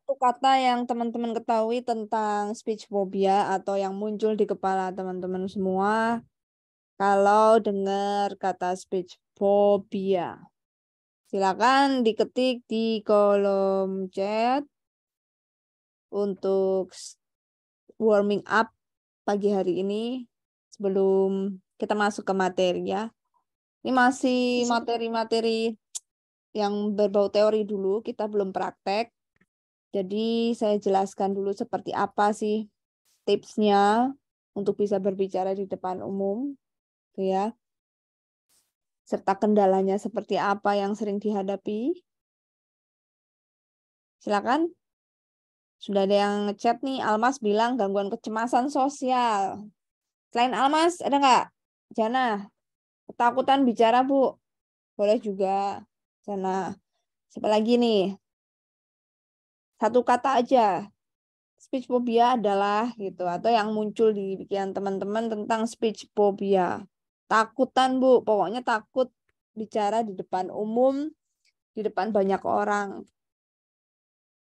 satu kata yang teman-teman ketahui tentang speech phobia atau yang muncul di kepala teman-teman semua kalau dengar kata speech phobia? Silakan diketik di kolom chat untuk warming up pagi hari ini sebelum kita masuk ke materi ya. Ini masih materi-materi yang berbau teori dulu, kita belum praktek. Jadi saya jelaskan dulu seperti apa sih tipsnya untuk bisa berbicara di depan umum, ya. Serta kendalanya seperti apa yang sering dihadapi. Silakan. Sudah ada yang ngechat nih, Almas bilang gangguan kecemasan sosial. Selain Almas, ada nggak? Jana, ketakutan bicara, Bu. Boleh juga. Jana. Siapa lagi nih? Satu kata aja. Speech phobia adalah gitu. Atau yang muncul di pikiran teman-teman tentang speech phobia. Takutan, Bu. Pokoknya takut bicara di depan umum, di depan banyak orang.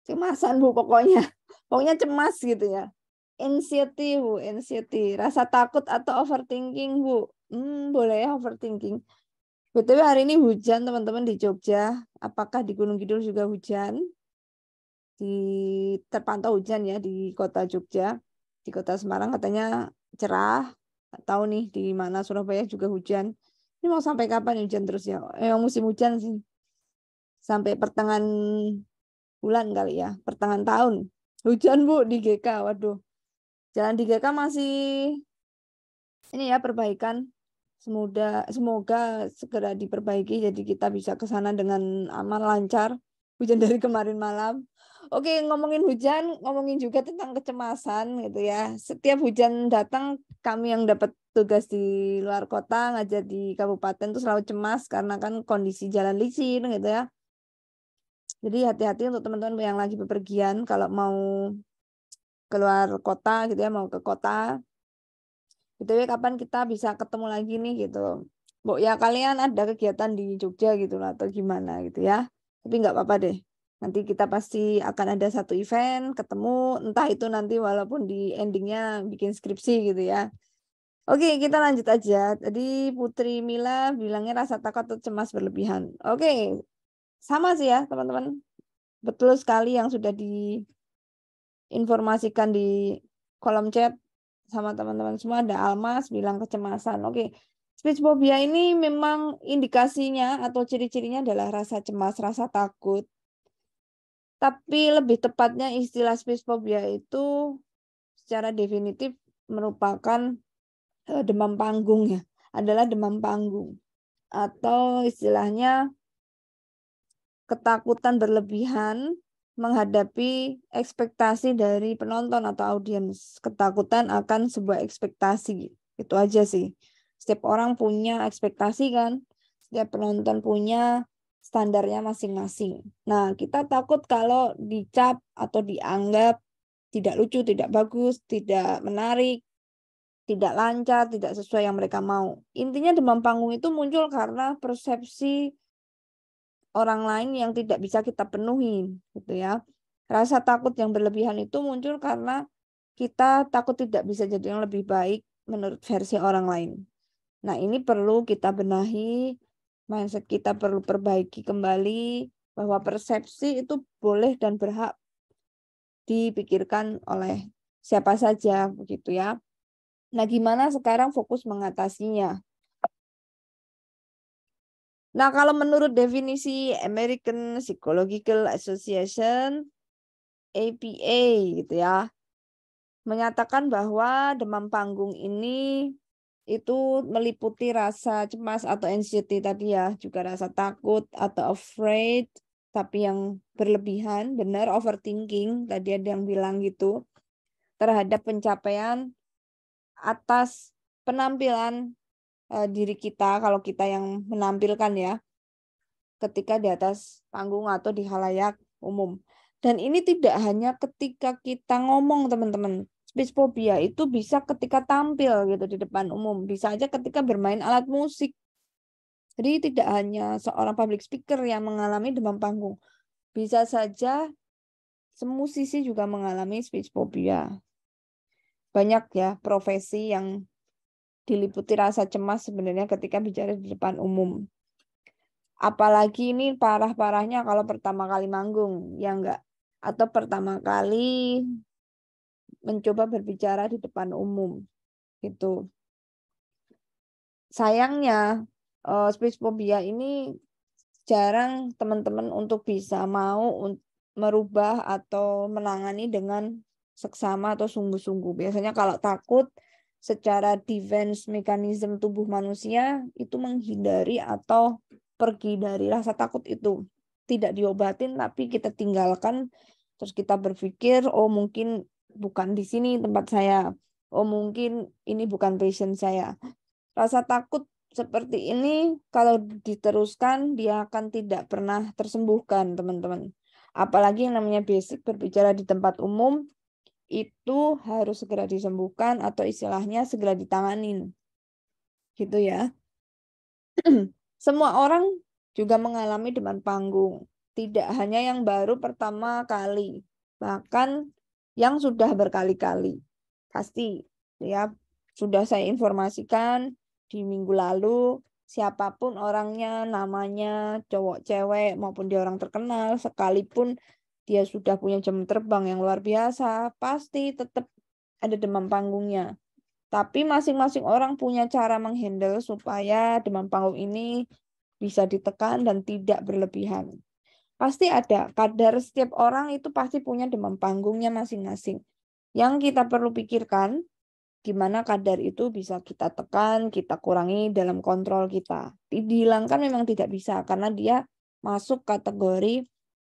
Cemasan, Bu, pokoknya. Pokoknya cemas gitu ya. Anxiety, Bu, anxiety. Rasa takut atau overthinking, Bu. Boleh ya overthinking. BTW hari ini hujan teman-teman di Jogja. Apakah di Gunung Kidul juga hujan? Terpantau hujan ya di kota Jogja. Di kota Semarang katanya cerah. Nggak tahu nih di mana Surabaya juga hujan. Ini mau sampai kapan hujan terus ya? Musim hujan sih. Sampai pertengahan bulan kali ya. Pertengahan tahun. Hujan, Bu, di GK. Waduh. Jalan di GK masih ini ya perbaikan. Semoga segera diperbaiki jadi kita bisa ke sana dengan aman lancar. Hujan dari kemarin malam. Oke, ngomongin hujan, ngomongin juga tentang kecemasan gitu ya. Setiap hujan datang, kami yang dapat tugas di luar kota ngajar di kabupaten tuh selalu cemas karena kan kondisi jalan licin gitu ya. Jadi hati-hati untuk teman-teman yang lagi bepergian kalau mau keluar kota gitu ya, mau ke kota. BTW kapan kita bisa ketemu lagi nih gitu. Bu, ya kalian ada kegiatan di Jogja gitu lah atau gimana gitu ya. Tapi nggak apa-apa deh. Nanti kita pasti akan ada satu event, ketemu, entah itu nanti walaupun di endingnya bikin skripsi gitu ya. Oke, kita lanjut aja. Tadi Putri Mila bilangnya rasa takut atau cemas berlebihan. Oke, sama sih ya teman-teman. Betul sekali yang sudah diinformasikan di kolom chat sama teman-teman semua. Ada Almas bilang kecemasan. Oke, speech phobia ini memang indikasinya atau ciri-cirinya adalah rasa cemas, rasa takut. Tapi lebih tepatnya istilah speech phobia itu secara definitif merupakan demam panggung ya. Adalah demam panggung. Atau istilahnya ketakutan berlebihan menghadapi ekspektasi dari penonton atau audiens. Ketakutan akan sebuah ekspektasi. Itu aja sih. Setiap orang punya ekspektasi kan. Setiap penonton punya standarnya masing-masing. Nah, kita takut kalau dicap atau dianggap tidak lucu, tidak bagus, tidak menarik, tidak lancar, tidak sesuai yang mereka mau. Intinya demam panggung itu muncul karena persepsi orang lain yang tidak bisa kita penuhi gitu ya. Rasa takut yang berlebihan itu muncul karena kita takut tidak bisa jadi yang lebih baik menurut versi orang lain. Nah, ini perlu kita benahi, mindset kita perlu perbaiki kembali bahwa persepsi itu boleh dan berhak dipikirkan oleh siapa saja begitu ya. Nah, gimana sekarang fokus mengatasinya? Nah, kalau menurut definisi American Psychological Association, APA gitu ya, menyatakan bahwa demam panggung ini itu meliputi rasa cemas atau anxiety tadi ya, juga rasa takut atau afraid, tapi yang berlebihan, benar overthinking, tadi ada yang bilang gitu, terhadap pencapaian atas penampilan diri kita, kalau kita yang menampilkan ya, ketika di atas panggung atau di halayak umum. Dan ini tidak hanya ketika kita ngomong, teman-teman. Speech phobia itu bisa ketika tampil gitu di depan umum, bisa aja ketika bermain alat musik. Jadi tidak hanya seorang public speaker yang mengalami demam panggung. Bisa saja musisi juga mengalami speech phobia. Banyak ya profesi yang diliputi rasa cemas sebenarnya ketika bicara di depan umum. Apalagi ini parah-parahnya kalau pertama kali manggung, ya enggak? Atau pertama kali mencoba berbicara di depan umum, gitu. Sayangnya, speech phobia ini jarang teman-teman untuk bisa mau merubah atau menangani dengan seksama atau sungguh-sungguh. Biasanya kalau takut, secara defense mekanisme tubuh manusia itu menghindari atau pergi dari rasa takut itu. Tidak diobatin, tapi kita tinggalkan. Terus kita berpikir, oh mungkin bukan di sini tempat saya. Oh mungkin ini bukan passion saya. Rasa takut seperti ini kalau diteruskan dia akan tidak pernah tersembuhkan, teman-teman. Apalagi yang namanya basic berbicara di tempat umum itu harus segera disembuhkan atau istilahnya segera ditanganin. Gitu ya. Semua orang juga mengalami depan panggung. Tidak hanya yang baru pertama kali, bahkan yang sudah berkali-kali. Pasti ya sudah saya informasikan di minggu lalu, siapapun orangnya, namanya, cowok, cewek, maupun dia orang terkenal, sekalipun dia sudah punya jam terbang yang luar biasa, pasti tetap ada demam panggungnya. Tapi masing-masing orang punya cara menghandle supaya demam panggung ini bisa ditekan dan tidak berlebihan. Pasti ada, kadar setiap orang itu pasti punya demam panggungnya masing-masing. Yang kita perlu pikirkan, gimana kadar itu bisa kita tekan, kita kurangi dalam kontrol kita. Dihilangkan memang tidak bisa, karena dia masuk kategori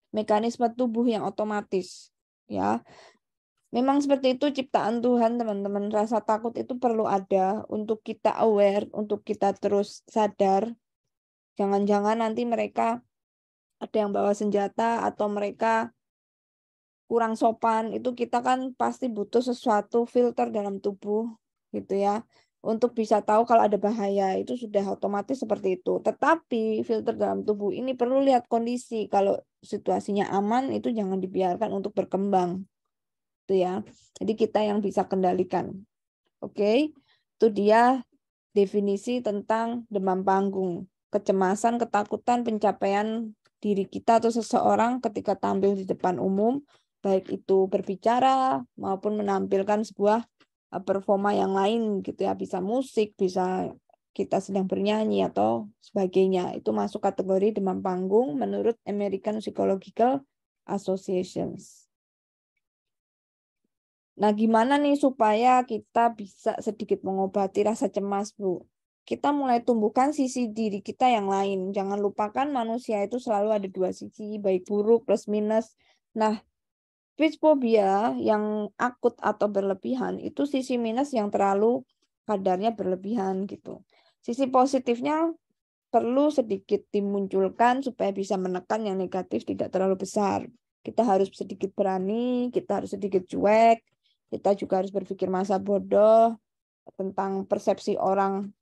mekanisme tubuh yang otomatis. Ya, memang seperti itu ciptaan Tuhan, teman-teman. Rasa takut itu perlu ada untuk kita aware, untuk kita terus sadar. Jangan-jangan nanti mereka ada yang bawa senjata atau mereka kurang sopan. Itu kita kan pasti butuh sesuatu filter dalam tubuh, gitu ya. Untuk bisa tahu kalau ada bahaya, itu sudah otomatis seperti itu. Tetapi filter dalam tubuh ini perlu lihat kondisi. Kalau situasinya aman, itu jangan dibiarkan untuk berkembang. Itu ya. Jadi kita yang bisa kendalikan. Oke, itu dia definisi tentang demam panggung. Kecemasan, ketakutan, pencapaian diri kita atau seseorang ketika tampil di depan umum, baik itu berbicara maupun menampilkan sebuah performa yang lain gitu ya, bisa musik, bisa kita sedang bernyanyi atau sebagainya. Itu masuk kategori demam panggung menurut American Psychological Associations. Nah, gimana nih supaya kita bisa sedikit mengobati rasa cemas, Bu? Kita mulai tumbuhkan sisi diri kita yang lain. Jangan lupakan manusia itu selalu ada dua sisi, baik buruk, plus minus. Nah, speech phobia yang akut atau berlebihan, itu sisi minus yang terlalu kadarnya berlebihan gitu. Sisi positifnya perlu sedikit dimunculkan supaya bisa menekan yang negatif tidak terlalu besar. Kita harus sedikit berani, kita harus sedikit cuek, kita juga harus berpikir masa bodoh tentang persepsi orang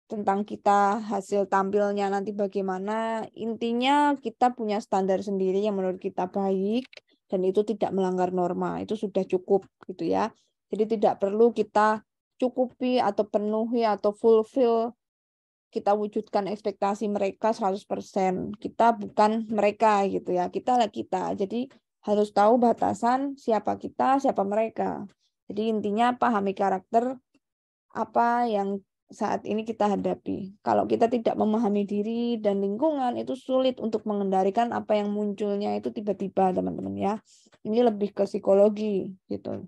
tentang kita, hasil tampilnya nanti bagaimana. Intinya kita punya standar sendiri yang menurut kita baik dan itu tidak melanggar norma. Itu sudah cukup gitu ya. Jadi tidak perlu kita cukupi atau penuhi atau fulfill, kita wujudkan ekspektasi mereka 100%. Kita bukan mereka gitu ya. Kita lah kita. Jadi harus tahu batasan siapa kita, siapa mereka. Jadi intinya pahami karakter apa yang saat ini kita hadapi. Kalau kita tidak memahami diri dan lingkungan, itu sulit untuk mengendalikan apa yang munculnya itu tiba-tiba, teman-teman ya. Ini lebih ke psikologi gitu.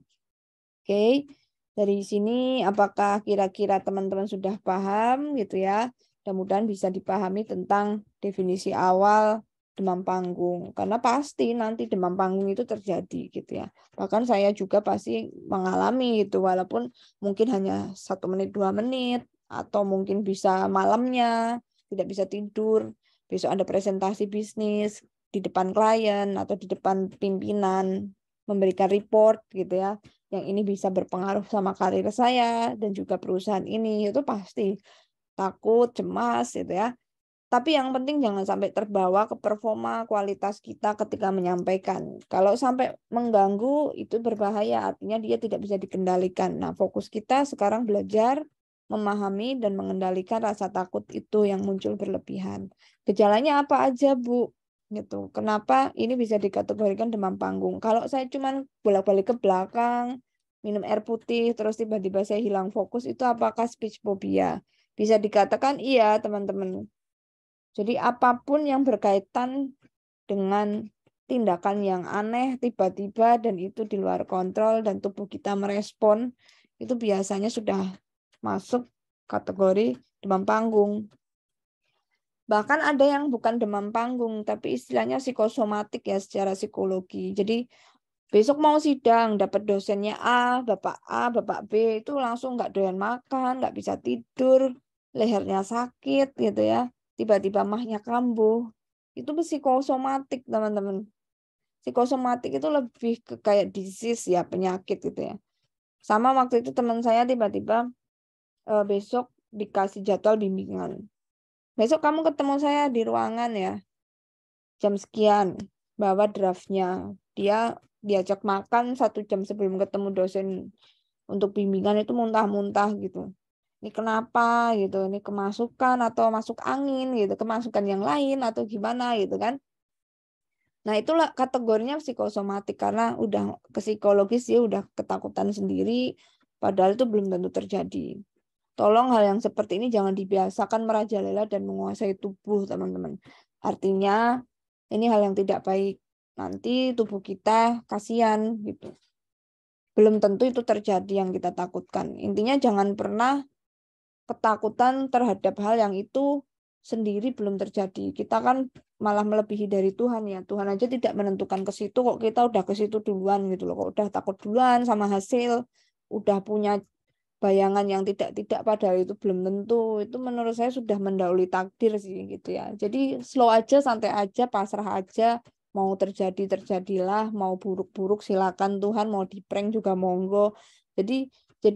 Oke. Dari sini apakah kira-kira teman-teman sudah paham gitu ya? Mudah-mudahan bisa dipahami tentang definisi awal demam panggung. Karena pasti nanti demam panggung itu terjadi gitu ya. Bahkan saya juga pasti mengalami itu walaupun mungkin hanya 1 menit 2 menit atau mungkin bisa malamnya tidak bisa tidur. Besok ada presentasi bisnis di depan klien atau di depan pimpinan memberikan report gitu ya. Yang ini bisa berpengaruh sama karir saya dan juga perusahaan ini, itu pasti takut, cemas gitu ya. Tapi yang penting jangan sampai terbawa ke performa kualitas kita ketika menyampaikan. Kalau sampai mengganggu itu berbahaya, artinya dia tidak bisa dikendalikan. Nah, fokus kita sekarang belajar memahami dan mengendalikan rasa takut itu yang muncul berlebihan. Gejalanya apa aja, Bu? Gitu. Kenapa ini bisa dikategorikan demam panggung? Kalau saya cuman bolak-balik ke belakang, minum air putih, terus tiba-tiba saya hilang fokus, itu apakah speech phobia? Bisa dikatakan iya, teman-teman. Jadi apapun yang berkaitan dengan tindakan yang aneh tiba-tiba dan itu di luar kontrol dan tubuh kita merespon, itu biasanya sudah masuk kategori demam panggung. Bahkan ada yang bukan demam panggung, tapi istilahnya psikosomatik ya secara psikologi. Jadi besok mau sidang, dapat dosennya A, Bapak B, itu langsung nggak doyan makan, nggak bisa tidur, lehernya sakit gitu ya. Tiba-tiba mahnya kambuh. Itu psikosomatik, teman-teman. Psikosomatik itu lebih ke kayak disease ya, penyakit gitu ya. Sama waktu itu teman saya tiba-tiba besok dikasih jadwal bimbingan. Besok kamu ketemu saya di ruangan ya, jam sekian, bawa draftnya. Dia diajak makan 1 jam sebelum ketemu dosen untuk bimbingan itu muntah-muntah gitu. Ini kenapa gitu, ini kemasukan atau masuk angin gitu, kemasukan yang lain atau gimana gitu kan. Nah itulah kategorinya psikosomatik karena udah ke psikologis dia udah ketakutan sendiri, padahal itu belum tentu terjadi. Tolong hal yang seperti ini jangan dibiasakan merajalela dan menguasai tubuh, teman-teman. Artinya ini hal yang tidak baik. Nanti tubuh kita kasihan gitu. Belum tentu itu terjadi yang kita takutkan. Intinya jangan pernah ketakutan terhadap hal yang itu sendiri belum terjadi. Kita kan malah melebihi dari Tuhan ya. Tuhan aja tidak menentukan ke situ kok kita udah ke situ duluan gitu loh. Kok udah takut duluan sama hasil, udah punya bayangan yang tidak padahal itu belum tentu. Itu menurut saya sudah mendahului takdir sih gitu ya. Jadi slow aja, santai aja, pasrah aja. Mau terjadi terjadilah, mau buruk-buruk silakan Tuhan, mau di prank juga monggo. Jadi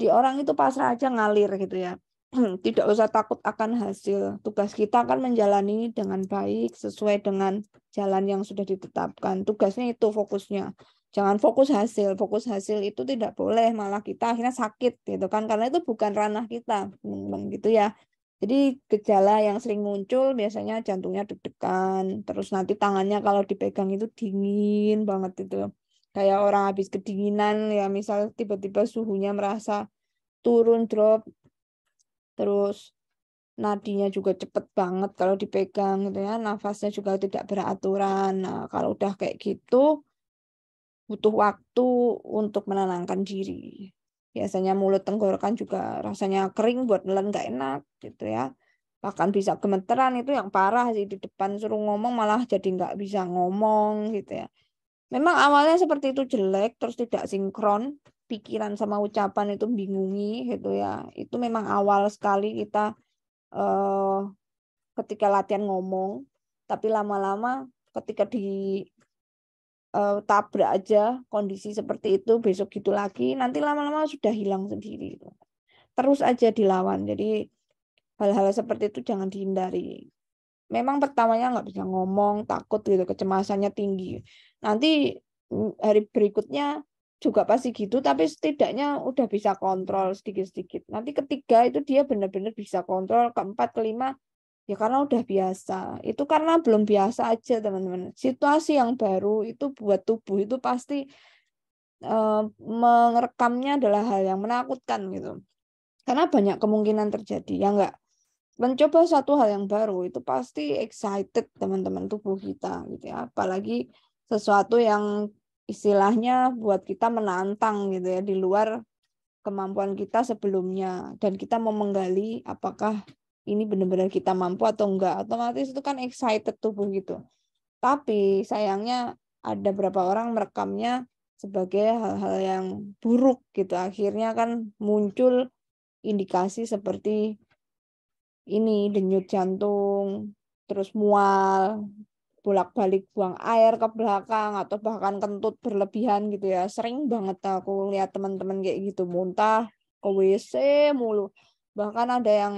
orang itu pasrah aja ngalir gitu ya. Tidak usah takut akan hasil. Tugas kita akan menjalani dengan baik sesuai dengan jalan yang sudah ditetapkan. Tugasnya itu fokusnya. Jangan fokus hasil itu tidak boleh, malah kita akhirnya sakit gitu kan, karena itu bukan ranah kita, teman-teman gitu ya. Jadi gejala yang sering muncul biasanya jantungnya deg-degan, terus nanti tangannya kalau dipegang itu dingin banget itu. Kayak orang habis kedinginan ya, misal tiba-tiba suhunya merasa turun drop, terus nadinya juga cepet banget kalau dipegang gitu ya, nafasnya juga tidak beraturan. Nah, kalau udah kayak gitu butuh waktu untuk menenangkan diri. Biasanya mulut tenggorokan juga rasanya kering, buat nelen nggak enak gitu ya. Bahkan bisa gemeteran, itu yang parah sih, di depan suruh ngomong malah jadi nggak bisa ngomong gitu ya. Memang awalnya seperti itu jelek, terus tidak sinkron, pikiran sama ucapan itu bingungi gitu ya. Itu memang awal sekali kita eh, ketika latihan ngomong, tapi lama-lama ketika tabrak aja kondisi seperti itu, besok gitu lagi, nanti lama-lama sudah hilang sendiri. Terus aja dilawan. Jadi hal-hal seperti itu jangan dihindari. Memang pertamanya nggak bisa ngomong, takut gitu, kecemasannya tinggi. Nanti hari berikutnya juga pasti gitu, tapi setidaknya udah bisa kontrol sedikit-sedikit. Nanti ketiga itu dia benar-benar bisa kontrol, keempat, kelima, ya karena udah biasa. Itu karena belum biasa aja, teman-teman. Situasi yang baru itu buat tubuh itu pasti merekamnya adalah hal yang menakutkan gitu. Karena banyak kemungkinan terjadi. Ya enggak? Mencoba satu hal yang baru itu pasti excited, teman-teman, tubuh kita gitu ya. Apalagi sesuatu yang istilahnya buat kita menantang gitu ya, di luar kemampuan kita sebelumnya, dan kita mau menggali apakah ini benar-benar kita mampu atau enggak. Otomatis itu kan excited tubuh gitu. Tapi sayangnya ada beberapa orang merekamnya sebagai hal-hal yang buruk gitu. Akhirnya kan muncul indikasi seperti ini, denyut jantung, terus mual, bolak-balik buang air ke belakang, atau bahkan kentut berlebihan gitu ya. Sering banget aku lihat teman-teman kayak gitu, muntah ke WC mulu. Bahkan ada yang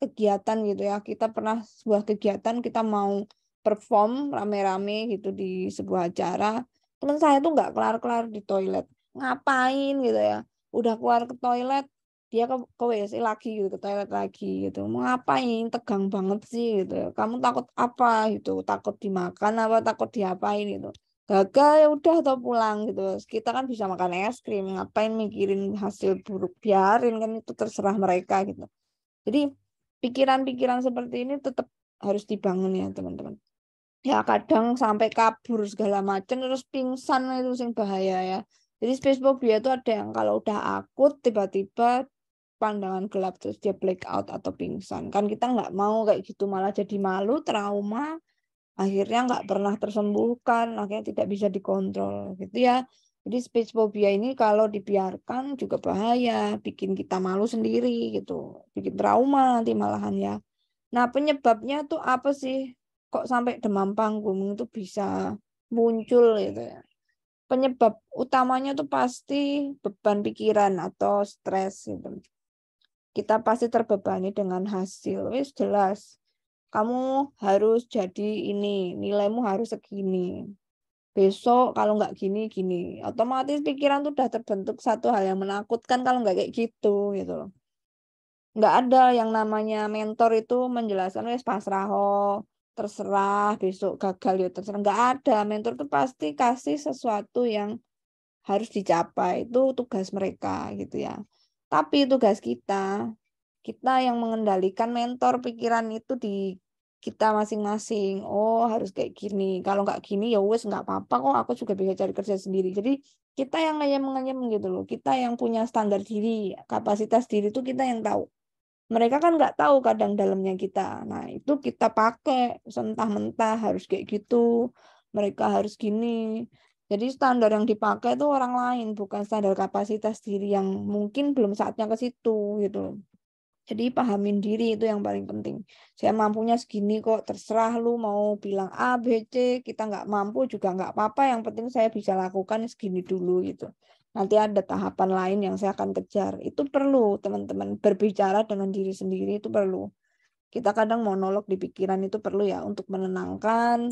kegiatan gitu ya. Kita pernah sebuah kegiatan kita mau perform rame-rame gitu di sebuah acara. Teman saya tuh nggak kelar-kelar di toilet. Ngapain gitu ya? Udah keluar ke toilet, dia ke WC lagi gitu, ke toilet lagi gitu. Mau ngapain? Tegang banget sih gitu ya. Kamu takut apa gitu? Takut dimakan apa takut diapain gitu? Gagal ya udah atau pulang gitu. Kita kan bisa makan es krim, ngapain mikirin hasil buruk, biarin kan itu terserah mereka gitu. Jadi pikiran-pikiran seperti ini tetap harus dibangun ya teman-teman. Ya kadang sampai kabur segala macam terus pingsan itu sing bahaya ya. Jadi space phobia itu ada yang kalau udah akut tiba-tiba pandangan gelap terus dia black out atau pingsan. Kan kita nggak mau kayak gitu malah jadi malu, trauma, akhirnya nggak pernah tersembuhkan, akhirnya tidak bisa dikontrol gitu ya. Jadi space phobia ini kalau dibiarkan juga bahaya, bikin kita malu sendiri gitu, bikin trauma nanti malahan ya. Nah penyebabnya tuh apa sih? Kok sampai demam panggung itu bisa muncul gitu ya? Penyebab utamanya tuh pasti beban pikiran atau stres gitu. Kita pasti terbebani dengan hasil, wis jelas. Kamu harus jadi ini, nilaimu harus segini. Besok kalau nggak gini, gini. Otomatis pikiran tuh udah terbentuk satu hal yang menakutkan kalau nggak kayak gitu gitu loh. Nggak ada yang namanya mentor itu menjelaskan wes pasrah terserah besok gagal ya terserah. Nggak ada. Mentor itu pasti kasih sesuatu yang harus dicapai. Itu tugas mereka gitu ya. Tapi tugas kita yang mengendalikan mentor pikiran itu di kita masing-masing. Oh harus kayak gini. Kalau nggak gini ya wes nggak apa-apa kok. Aku juga bisa cari kerja sendiri. Jadi kita yang ngeyem-ngeyem gitu loh. Kita yang punya standar diri, kapasitas diri itu kita yang tahu. Mereka kan nggak tahu kadang dalamnya kita. Nah itu kita pakai mentah-mentah harus kayak gitu. Mereka harus gini. Jadi standar yang dipakai itu orang lain, bukan standar kapasitas diri yang mungkin belum saatnya ke situ gitu. Jadi pahamin diri itu yang paling penting. Saya mampunya segini kok, terserah lu mau bilang A, B, C, kita nggak mampu juga nggak apa-apa. Yang penting saya bisa lakukan segini dulu gitu. Nanti ada tahapan lain yang saya akan kejar. Itu perlu teman-teman berbicara dengan diri sendiri itu perlu. Kita kadang monolog di pikiran itu perlu ya untuk menenangkan,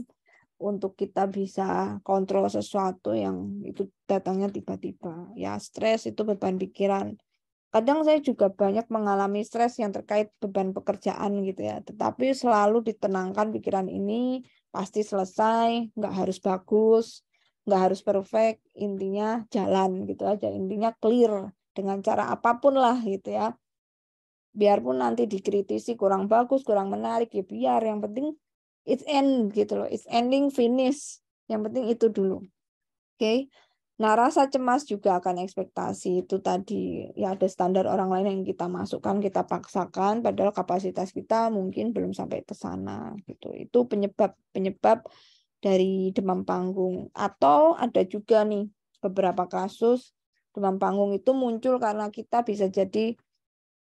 untuk kita bisa kontrol sesuatu yang itu datangnya tiba-tiba. Ya stres itu beban pikiran. Kadang saya juga banyak mengalami stres yang terkait beban pekerjaan gitu ya. Tetapi selalu ditenangkan pikiran ini pasti selesai, nggak harus bagus, nggak harus perfect, intinya jalan gitu aja. Intinya clear dengan cara apapun lah gitu ya. Biarpun nanti dikritisi kurang bagus, kurang menarik ya biar. Yang penting it's end gitu loh. It's ending finish. Yang penting itu dulu. Oke. Nah, rasa cemas juga akan ekspektasi itu tadi. Ya ada standar orang lain yang kita masukkan, kita paksakan padahal kapasitas kita mungkin belum sampai ke sana gitu. Itu penyebab dari demam panggung. Atau ada juga nih beberapa kasus demam panggung itu muncul karena kita bisa jadi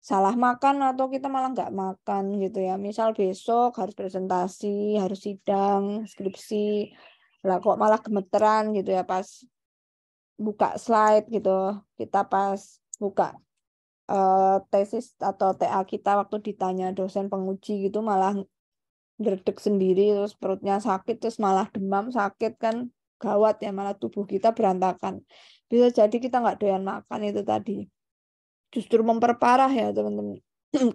salah makan atau kita malah nggak makan gitu ya. Misal besok harus presentasi, harus sidang, skripsi, lah kok malah gemeteran gitu ya pas buka slide gitu. Kita pas buka tesis atau TA kita waktu ditanya dosen penguji gitu malah gerdek sendiri terus perutnya sakit terus malah demam sakit kan gawat ya malah tubuh kita berantakan. Bisa jadi kita nggak doyan makan itu tadi. Justru memperparah ya teman-teman.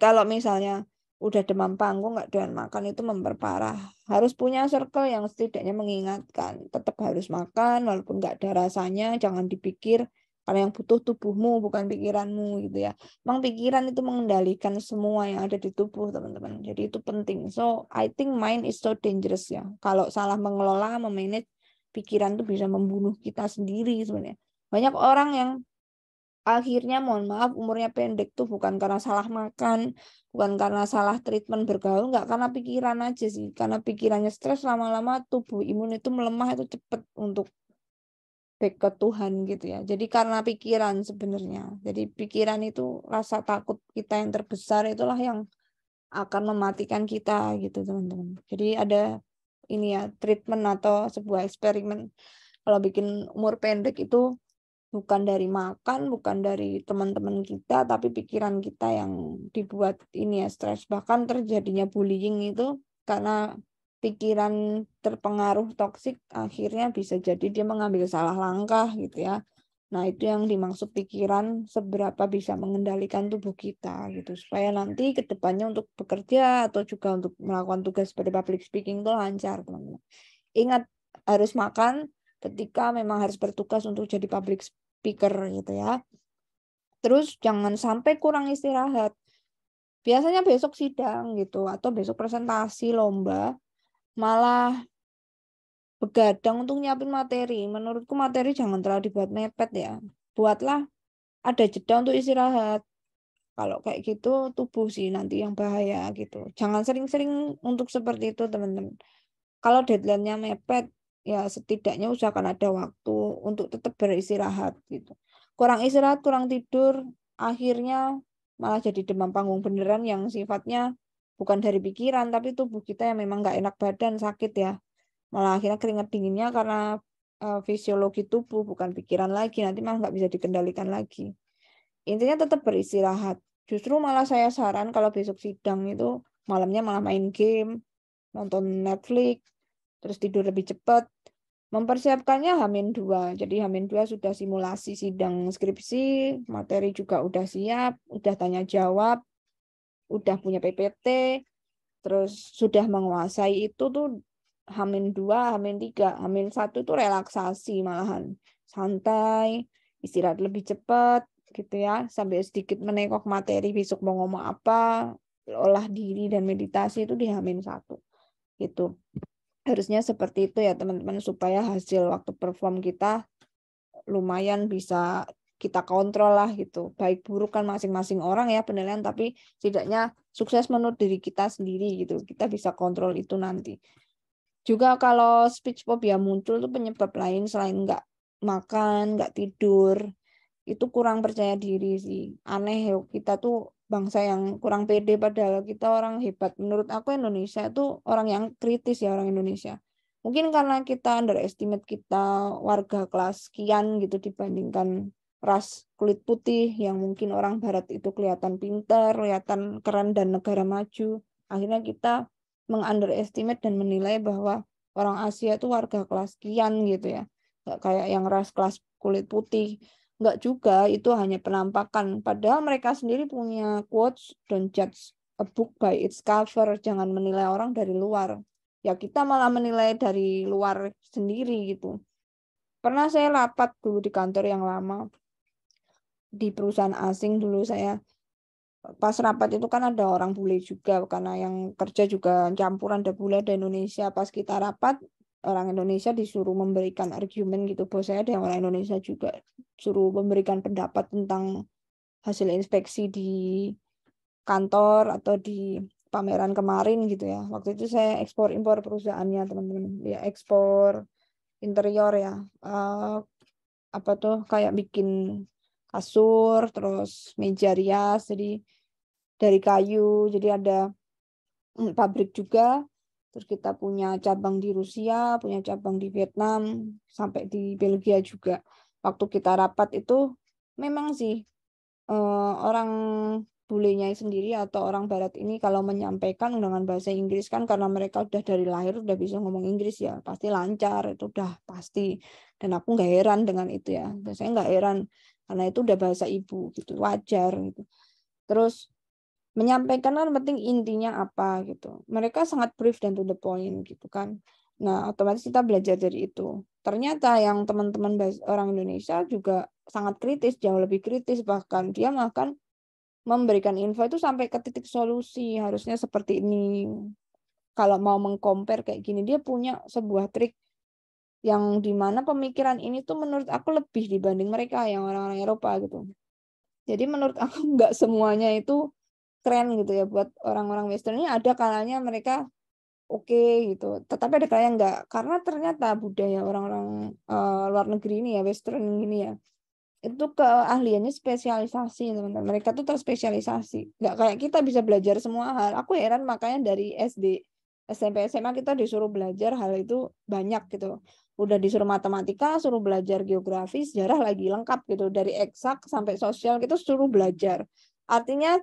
Kalau misalnya udah demam panggung nggak doyan makan itu memperparah. Harus punya circle yang setidaknya mengingatkan. Tetap harus makan walaupun nggak ada rasanya. Jangan dipikir karena yang butuh tubuhmu bukan pikiranmu gitu ya. Memang pikiran itu mengendalikan semua yang ada di tubuh teman-teman. Jadi itu penting. So I think mind is so dangerous ya. Kalau salah mengelola, memanage pikiran itu bisa membunuh kita sendiri sebenarnya. Banyak orang yang akhirnya mohon maaf umurnya pendek tuh bukan karena salah makan, bukan karena salah treatment bergaul, nggak karena pikiran aja sih. Karena pikirannya stres lama-lama tubuh imun itu melemah itu cepet untuk back ke Tuhan gitu ya. Jadi karena pikiran sebenarnya. Jadi pikiran itu rasa takut kita yang terbesar itulah yang akan mematikan kita gitu teman-teman. Jadi ada ini ya treatment atau sebuah eksperimen kalau bikin umur pendek itu bukan dari makan, bukan dari teman-teman kita, tapi pikiran kita yang dibuat ini ya stres. Bahkan terjadinya bullying itu karena pikiran terpengaruh toksik, akhirnya bisa jadi dia mengambil salah langkah gitu ya. Nah, itu yang dimaksud pikiran seberapa bisa mengendalikan tubuh kita gitu. Supaya nanti ke depannya untuk bekerja atau juga untuk melakukan tugas seperti public speaking itu lancar, teman-teman. Ingat, harus makan ketika memang harus bertugas untuk jadi public speaker gitu ya. Terus jangan sampai kurang istirahat. Biasanya besok sidang gitu atau besok presentasi lomba malah begadang untuk nyiapin materi. Menurutku materi jangan terlalu dibuat mepet ya. Buatlah ada jeda untuk istirahat. Kalau kayak gitu tubuh sih nanti yang bahaya gitu. Jangan sering-sering untuk seperti itu teman-teman. Kalau deadline-nya mepet ya setidaknya usahakan ada waktu untuk tetap beristirahat gitu. Kurang istirahat, kurang tidur, akhirnya malah jadi demam panggung beneran yang sifatnya bukan dari pikiran tapi tubuh kita yang memang nggak enak badan sakit ya. Malah akhirnya keringat dinginnya karena fisiologi tubuh bukan pikiran lagi, nanti malah nggak bisa dikendalikan lagi. Intinya tetap beristirahat. Justru malah saya saran kalau besok sidang itu malamnya malah main game, nonton Netflix, terus tidur lebih cepat. Mempersiapkannya H-2. Jadi H-2 sudah simulasi sidang skripsi, materi juga udah siap, udah tanya jawab, udah punya PPT, terus sudah menguasai itu tuh H-2, H-3, H-1 itu relaksasi malahan. Santai, istirahat lebih cepat gitu ya, sampai sedikit menengok materi besok mau ngomong apa, olah diri dan meditasi itu di H-1 gitu. Harusnya seperti itu ya teman-teman supaya hasil waktu perform kita lumayan bisa kita kontrol lah gitu. Baik buruk kan masing-masing orang ya penilaian, tapi setidaknya sukses menurut diri kita sendiri gitu. Kita bisa kontrol itu nanti. Juga kalau speech phobia muncul tuh penyebab lain selain nggak makan, nggak tidur, itu kurang percaya diri sih. Aneh ya, kita tuh bangsa yang kurang pede padahal kita orang hebat. Menurut aku Indonesia itu orang yang kritis ya orang Indonesia. Mungkin karena kita underestimate kita warga kelas sekian gitu dibandingkan ras kulit putih yang mungkin orang barat itu kelihatan pintar, kelihatan keren dan negara maju. Akhirnya kita mengunderestimate dan menilai bahwa orang Asia itu warga kelas sekian gitu ya. Nggak kayak yang ras kelas kulit putih. Enggak juga, itu hanya penampakan. Padahal mereka sendiri punya quotes, don't judge a book by its cover. Jangan menilai orang dari luar. Ya kita malah menilai dari luar sendiri gitu. Pernah saya rapat dulu di kantor yang lama. Di perusahaan asing dulu saya. Pas rapat itu kan ada orang bule juga. Karena yang kerja juga campuran ada bule ada Indonesia. Pas kita rapat, orang Indonesia disuruh memberikan argumen gitu. Bos saya ada yang orang Indonesia juga suruh memberikan pendapat tentang hasil inspeksi di kantor atau di pameran kemarin gitu ya. Waktu itu saya ekspor impor perusahaannya teman-teman. Ya ekspor interior ya. Apa tuh kayak bikin kasur, terus meja rias, jadi dari kayu. Jadi ada pabrik juga. Terus kita punya cabang di Rusia, punya cabang di Vietnam, sampai di Belgia juga. Waktu kita rapat itu memang sih orang bulenya sendiri atau orang barat ini kalau menyampaikan dengan bahasa Inggris kan karena mereka udah dari lahir udah bisa ngomong Inggris ya pasti lancar itu udah pasti dan aku nggak heran dengan itu ya saya nggak heran karena itu udah bahasa ibu gitu wajar gitu terus menyampaikan kan penting intinya apa gitu mereka sangat brief dan to the point gitu kan nah otomatis kita belajar dari itu ternyata yang teman-teman orang Indonesia juga sangat kritis jauh lebih kritis bahkan dia makan memberikan info itu sampai ke titik solusi harusnya seperti ini kalau mau mengcompare kayak gini dia punya sebuah trik yang dimana pemikiran ini tuh menurut aku lebih dibanding mereka yang orang-orang Eropa gitu jadi menurut aku nggak semuanya itu keren gitu ya buat orang-orang Western ini ada kalanya mereka oke gitu tetapi ada kalanya enggak karena ternyata budaya orang-orang luar negeri ini ya Western ini ya itu keahliannya spesialisasi teman-teman mereka tuh terspesialisasi nggak kayak kita bisa belajar semua hal aku heran makanya dari SD SMP SMA kita disuruh belajar hal itu banyak gitu Udah disuruh matematika, suruh belajar geografi, sejarah lagi lengkap gitu. Dari eksak sampai sosial kita suruh belajar. Artinya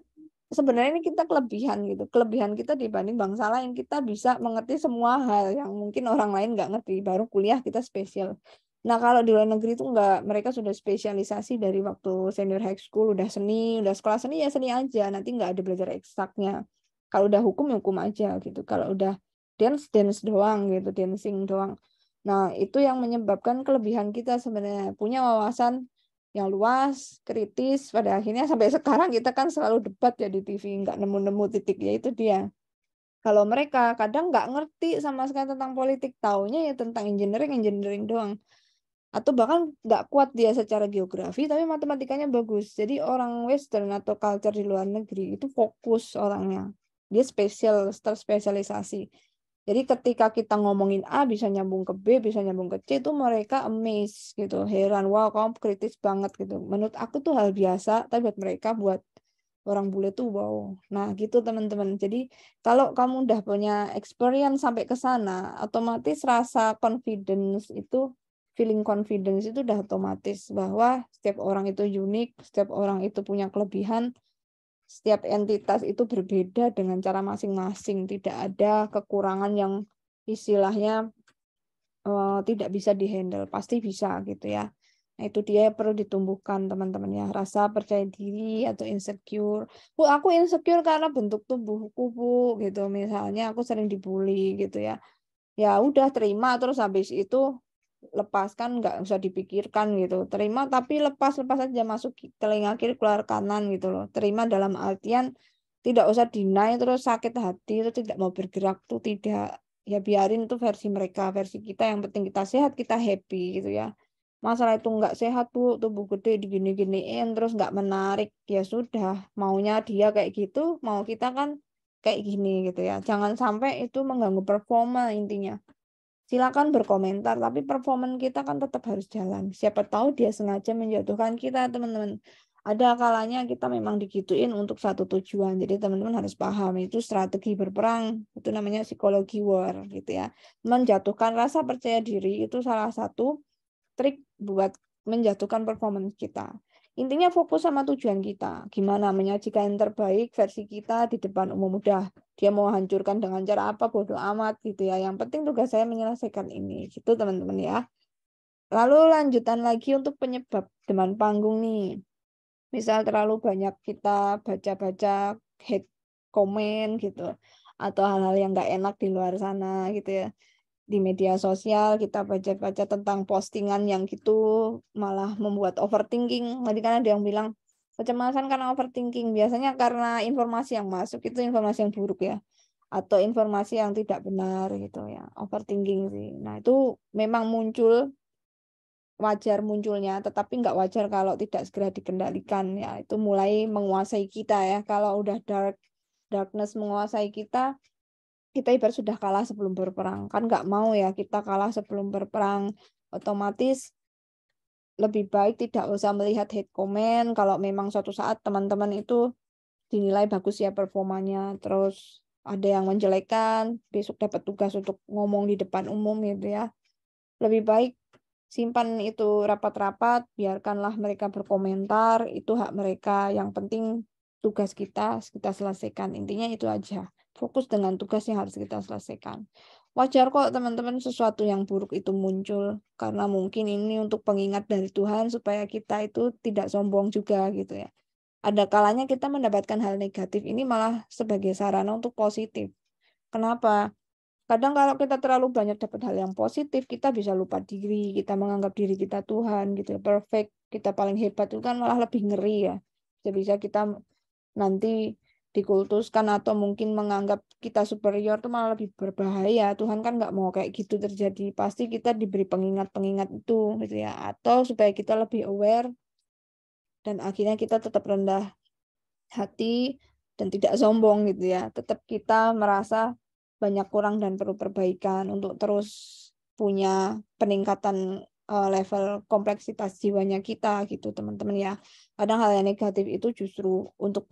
sebenarnya ini kita kelebihan gitu. Kelebihan kita dibanding bangsa lain, kita bisa mengerti semua hal yang mungkin orang lain nggak ngerti. Baru kuliah kita spesial. Nah, kalau di luar negeri itu nggak, mereka sudah spesialisasi dari waktu senior high school, udah seni, udah sekolah seni ya seni aja. Nanti nggak ada belajar eksaknya. Kalau udah hukum ya hukum aja gitu. Kalau udah dance doang gitu, dancing doang. Nah, itu yang menyebabkan kelebihan kita sebenarnya. Punya wawasan yang luas, kritis. Pada akhirnya sampai sekarang kita kan selalu debat ya di TV, nggak nemu-nemu titik. Ya itu dia. Kalau mereka kadang nggak ngerti sama sekali tentang politik, taunya ya tentang engineering doang. Atau bahkan nggak kuat dia secara geografi, tapi matematikanya bagus. Jadi orang Western atau culture di luar negeri itu fokus orangnya. Dia terspesialisasi. Jadi ketika kita ngomongin A bisa nyambung ke B, bisa nyambung ke C, itu mereka amazed gitu, heran, wow kamu kritis banget gitu. Menurut aku tuh hal biasa, tapi buat mereka, buat orang bule tuh wow. Nah gitu teman-teman. Jadi kalau kamu udah punya experience sampai ke sana, otomatis rasa confidence itu, feeling confidence itu udah otomatis bahwa setiap orang itu unik, setiap orang itu punya kelebihan, setiap entitas itu berbeda dengan cara masing-masing. Tidak ada kekurangan yang istilahnya tidak bisa dihandle. Pasti bisa gitu ya. Nah, itu dia yang perlu ditumbuhkan teman-teman ya. Rasa percaya diri atau insecure. Bu, aku insecure karena bentuk tubuhku, Bu, gitu. Misalnya aku sering dibully gitu ya. Ya udah terima, terus habis itu lepaskan, nggak usah dipikirkan gitu. Terima tapi lepas aja, masuk telinga kiri keluar kanan gitu loh. Terima dalam artian tidak usah deny terus sakit hati itu tidak mau bergerak tuh tidak. Ya biarin tuh versi mereka, versi kita, yang penting kita sehat, kita happy gitu ya. Masalah itu nggak sehat, Bu, tubuh gede digini-giniin terus nggak menarik, ya sudah, maunya dia kayak gitu, mau kita kan kayak gini gitu ya. Jangan sampai itu mengganggu performa intinya. Silakan berkomentar, tapi performan kita kan tetap harus jalan. Siapa tahu dia sengaja menjatuhkan kita, teman-teman. Ada kalanya kita memang digituin untuk satu tujuan. Jadi teman-teman harus paham itu strategi berperang. Itu namanya psikologi war gitu ya. Menjatuhkan rasa percaya diri itu salah satu trik buat menjatuhkan performance kita. Intinya fokus sama tujuan kita. Gimana menyajikan yang terbaik versi kita di depan umum. Udah, dia mau hancurkan dengan cara apa, bodoh amat gitu ya. Yang penting tugas saya menyelesaikan ini. Gitu teman-teman ya. Lalu lanjutan lagi untuk penyebab demam panggung nih. Misal terlalu banyak kita baca-baca hate comment gitu. Atau hal-hal yang nggak enak di luar sana gitu ya. Di media sosial kita baca-baca tentang postingan yang gitu malah membuat overthinking. Tadi kan ada yang bilang kecemasan karena overthinking. Biasanya karena informasi yang masuk itu informasi yang buruk ya. Atau informasi yang tidak benar gitu ya. Overthinking sih. Nah itu memang muncul, wajar munculnya, tetapi nggak wajar kalau tidak segera dikendalikan ya. Itu mulai menguasai kita ya. Kalau udah darkness menguasai kita, kita ibarat sudah kalah sebelum berperang. Kan nggak mau ya kita kalah sebelum berperang. Otomatis lebih baik tidak usah melihat hate comment. Kalau memang suatu saat teman-teman itu dinilai bagus ya performanya, terus ada yang menjelekkan, besok dapat tugas untuk ngomong di depan umum gitu ya. Lebih baik simpan itu rapat-rapat, biarkanlah mereka berkomentar, itu hak mereka. Yang penting tugas kita selesaikan. Intinya itu aja. Fokus dengan tugas yang harus kita selesaikan. Wajar kok teman-teman sesuatu yang buruk itu muncul, karena mungkin ini untuk pengingat dari Tuhan supaya kita itu tidak sombong juga gitu ya. Ada kalanya kita mendapatkan hal negatif ini malah sebagai sarana untuk positif. Kenapa? Kadang kalau kita terlalu banyak dapat hal yang positif, kita bisa lupa diri, kita menganggap diri kita Tuhan gitu ya, perfect, kita paling hebat, itu kan malah lebih ngeri ya. Bisa kita nanti dikultuskan atau mungkin menganggap kita superior itu malah lebih berbahaya. Tuhan kan nggak mau kayak gitu terjadi. Pasti kita diberi pengingat-pengingat itu gitu ya. Atau supaya kita lebih aware dan akhirnya kita tetap rendah hati dan tidak sombong gitu ya. Tetap kita merasa banyak kurang dan perlu perbaikan untuk terus punya peningkatan level kompleksitas jiwanya kita gitu teman-teman ya. Kadang hal yang negatif itu justru untuk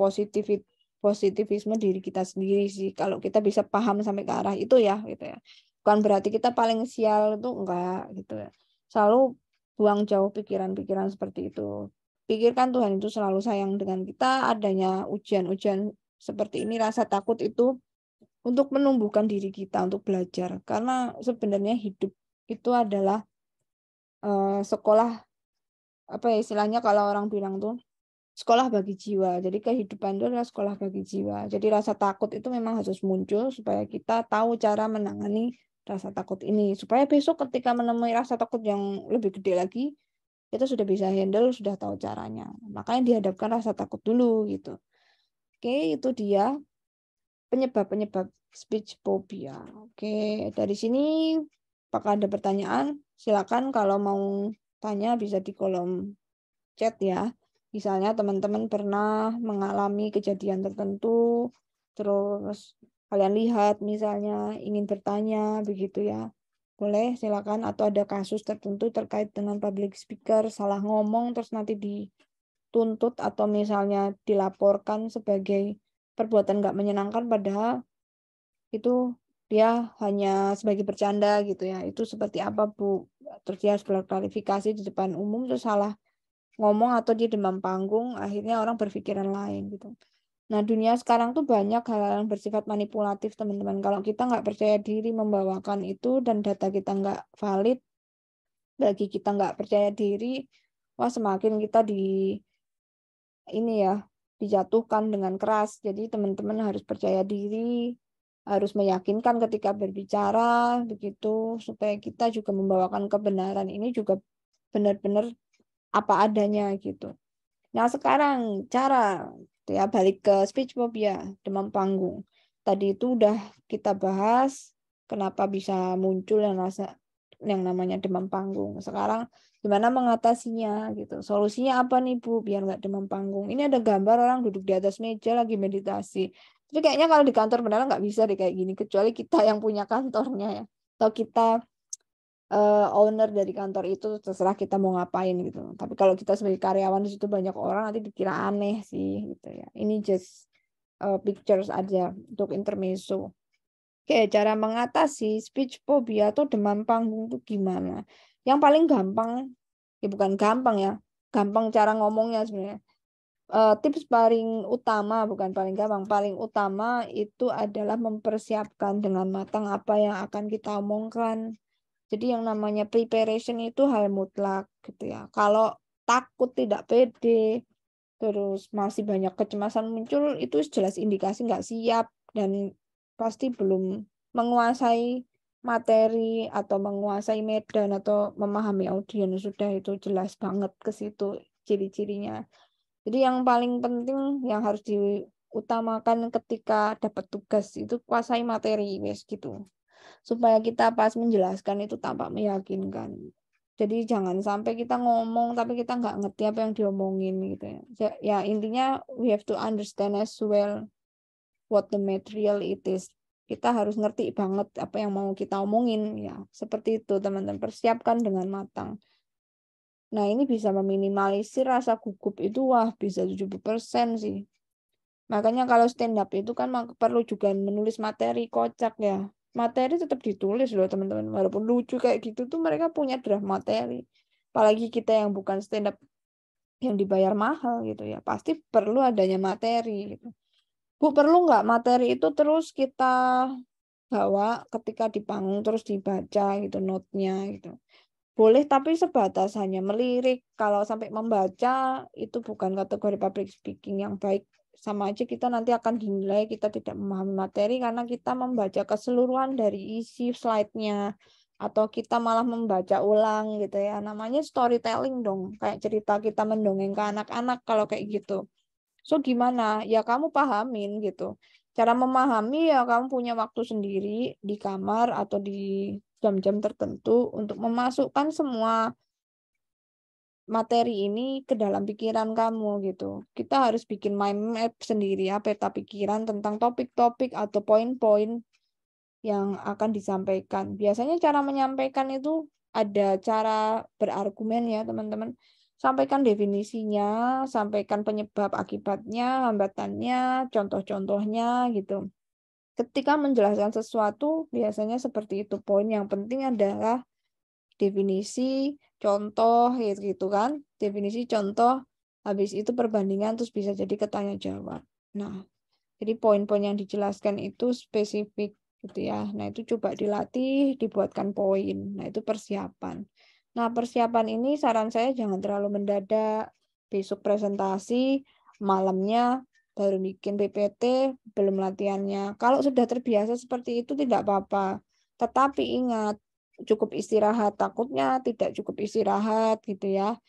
positivisme diri kita sendiri sih. Kalau kita bisa paham sampai ke arah itu ya gitu ya. Bukan berarti kita paling sial, itu enggak gitu ya. Selalu buang jauh pikiran-pikiran seperti itu. Pikirkan Tuhan itu selalu sayang dengan kita. Adanya ujian-ujian seperti ini, rasa takut itu untuk menumbuhkan diri kita untuk belajar. Karena sebenarnya hidup itu adalah sekolah, apa ya istilahnya kalau orang bilang tuh, sekolah bagi jiwa. Jadi kehidupan itu adalah sekolah bagi jiwa. Jadi rasa takut itu memang harus muncul supaya kita tahu cara menangani rasa takut ini. Supaya besok ketika menemui rasa takut yang lebih gede lagi, kita sudah bisa handle, sudah tahu caranya. Makanya dihadapkan rasa takut dulu gitu. Oke, itu dia penyebab-penyebab speech phobia. Oke, dari sini apakah ada pertanyaan? Silakan kalau mau tanya bisa di kolom chat ya. Misalnya teman-teman pernah mengalami kejadian tertentu, terus kalian lihat misalnya ingin bertanya begitu ya. Boleh silakan, atau ada kasus tertentu terkait dengan public speaker salah ngomong terus nanti dituntut atau misalnya dilaporkan sebagai perbuatan nggak menyenangkan padahal itu dia hanya sebagai bercanda gitu ya. Itu seperti apa Bu? Terus dia harus berklarifikasi di depan umum terus salah ngomong atau dia demam panggung, akhirnya orang berpikiran lain gitu. Nah, dunia sekarang tuh banyak hal-hal yang bersifat manipulatif, teman-teman. Kalau kita nggak percaya diri membawakan itu dan data kita nggak valid, bagi kita nggak percaya diri, wah semakin kita ini ya dijatuhkan dengan keras. Jadi teman-teman harus percaya diri, harus meyakinkan ketika berbicara begitu supaya kita juga membawakan kebenaran ini juga benar-benar apa adanya gitu. Nah, sekarang cara ya balik ke speech phobia, demam panggung. Tadi itu udah kita bahas kenapa bisa muncul yang namanya demam panggung. Sekarang gimana mengatasinya gitu. Solusinya apa nih Bu biar nggak demam panggung? Ini ada gambar orang duduk di atas meja lagi meditasi. Tapi kayaknya kalau di kantor beneran nggak bisa deh kayak gini, kecuali kita yang punya kantornya ya. Atau kita owner dari kantor itu, terserah kita mau ngapain gitu. Tapi kalau kita sebagai karyawan di situ banyak orang nanti dikira aneh sih gitu ya. Ini just pictures aja untuk intermezzo. Oke, cara mengatasi speech phobia atau demam panggung itu gimana? Yang paling gampang, ya bukan gampang ya, gampang cara ngomongnya sebenarnya. Tips paling utama, bukan paling gampang, paling utama itu adalah mempersiapkan dengan matang apa yang akan kita omongkan. Jadi yang namanya preparation itu hal mutlak gitu ya. Kalau takut, tidak pede, terus masih banyak kecemasan muncul, itu jelas indikasi nggak siap dan pasti belum menguasai materi atau menguasai medan atau memahami audiens, sudah itu jelas banget ke situ ciri-cirinya. Jadi yang paling penting yang harus diutamakan ketika dapat tugas itu kuasai materi, wes gitu supaya kita pas menjelaskan itu tampak meyakinkan. Jadi jangan sampai kita ngomong tapi kita nggak ngerti apa yang diomongin gitu ya. Ya intinya we have to understand as well what the material it is. Kita harus ngerti banget apa yang mau kita omongin ya. Seperti itu teman-teman, persiapkan dengan matang. Nah, ini bisa meminimalisir rasa gugup itu wah bisa 70% sih. Makanya kalau stand up itu kan perlu juga menulis materi kocak ya. Materi tetap ditulis loh teman-teman. Walaupun lucu kayak gitu tuh mereka punya draft materi. Apalagi kita yang bukan stand up yang dibayar mahal gitu ya. Pasti perlu adanya materi gitu. Bu, perlu nggak materi itu terus kita bawa ketika di panggung terus dibaca gitu note-nya gitu. Boleh tapi sebatas hanya melirik. Kalau sampai membaca itu bukan kategori public speaking yang baik. Sama aja kita nanti akan dinilai kita tidak memahami materi karena kita membaca keseluruhan dari isi slide-nya. Atau kita malah membaca ulang gitu ya. Namanya storytelling dong. Kayak cerita kita mendongeng ke anak-anak kalau kayak gitu. So gimana? Ya kamu pahamin gitu. Cara memahami ya kamu punya waktu sendiri di kamar atau di jam-jam tertentu untuk memasukkan semua materi ini ke dalam pikiran kamu gitu. Kita harus bikin mind map sendiri ya, peta pikiran tentang topik-topik atau poin-poin yang akan disampaikan. Biasanya cara menyampaikan itu ada cara berargumen ya teman-teman. Sampaikan definisinya, sampaikan penyebab akibatnya, hambatannya, contoh-contohnya gitu. Ketika menjelaskan sesuatu biasanya seperti itu. Poin yang penting adalah definisi, contoh gitu kan. Definisi, contoh, habis itu perbandingan terus bisa jadi ketanya jawab. Nah, jadi poin-poin yang dijelaskan itu spesifik gitu ya. Nah, itu coba dilatih, dibuatkan poin. Nah, itu persiapan. Nah, persiapan ini saran saya jangan terlalu mendadak. Besok presentasi, malamnya baru bikin PPT, belum latihannya. Kalau sudah terbiasa seperti itu tidak apa-apa. Tetapi ingat, cukup istirahat. Takutnya tidak cukup istirahat gitu ya.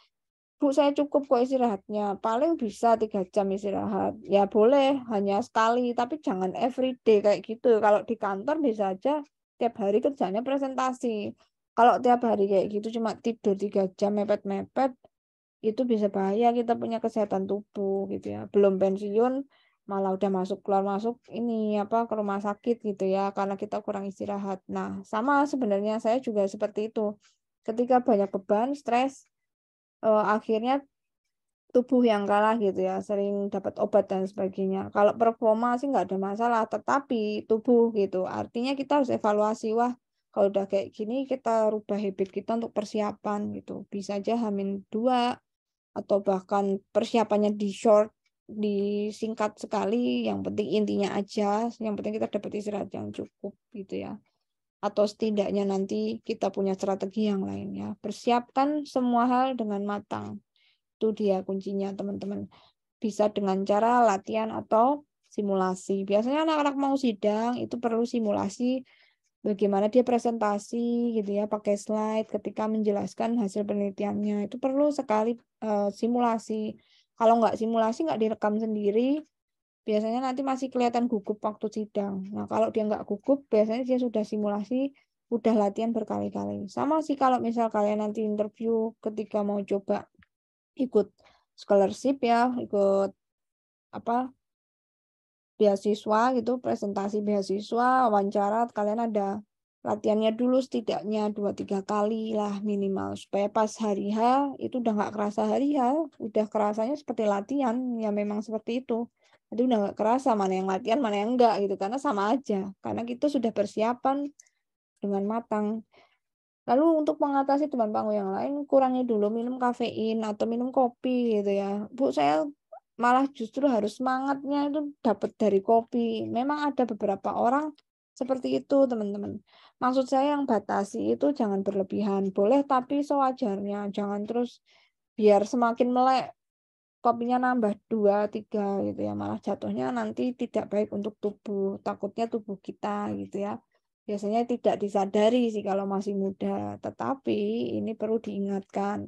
Bu, saya cukup kok istirahatnya. Paling bisa 3 jam istirahat. Ya boleh, hanya sekali. Tapi jangan everyday kayak gitu. Kalau di kantor bisa aja tiap hari kerjanya presentasi. Kalau tiap hari kayak gitu cuma tidur 3 jam mepet-mepet, itu bisa bahaya kita punya kesehatan tubuh gitu ya. Belum pensiun, malah udah masuk keluar masuk ini apa ke rumah sakit gitu ya karena kita kurang istirahat. Nah, sama sebenarnya saya juga seperti itu. Ketika banyak beban, stres, akhirnya tubuh yang kalah gitu ya, sering dapat obat dan sebagainya. Kalau performa sih nggak ada masalah, tetapi tubuh gitu. Artinya kita harus evaluasi, wah kalau udah kayak gini kita rubah habit kita untuk persiapan gitu. Bisa aja H-2 atau bahkan persiapannya di short, disingkat sekali, yang penting intinya aja, yang penting kita dapat istirahat yang cukup gitu ya. Atau setidaknya nanti kita punya strategi yang lain ya. Persiapkan semua hal dengan matang. Itu dia kuncinya teman-teman. Bisa dengan cara latihan atau simulasi. Biasanya anak-anak mau sidang itu perlu simulasi bagaimana dia presentasi gitu ya, pakai slide ketika menjelaskan hasil penelitiannya. Itu perlu sekali simulasi. Kalau nggak simulasi, nggak direkam sendiri, biasanya nanti masih kelihatan gugup waktu sidang. Nah, kalau dia nggak gugup, biasanya dia sudah simulasi, udah latihan berkali-kali. Sama sih kalau misal kalian nanti interview ketika mau coba ikut scholarship ya, ikut apa beasiswa gitu, presentasi beasiswa, wawancara, kalian ada latihannya dulu setidaknya 2-3 kali lah minimal supaya pas hari H itu udah nggak kerasa hari H, udah kerasanya seperti latihan ya, memang seperti itu. Jadi udah nggak kerasa mana yang latihan mana yang enggak gitu karena sama aja karena kita sudah persiapan dengan matang. Lalu untuk mengatasi teman panggung yang lain, kurangi dulu minum kafein atau minum kopi gitu ya. Bu, saya malah justru harus semangatnya itu dapat dari kopi. Memang ada beberapa orang seperti itu, teman-teman. Maksud saya yang batasi itu jangan berlebihan. Boleh tapi sewajarnya. Jangan terus biar semakin melek kopinya nambah 2-3 gitu ya. Malah jatuhnya nanti tidak baik untuk tubuh. Takutnya tubuh kita gitu ya. Biasanya tidak disadari sih kalau masih muda, tetapi ini perlu diingatkan.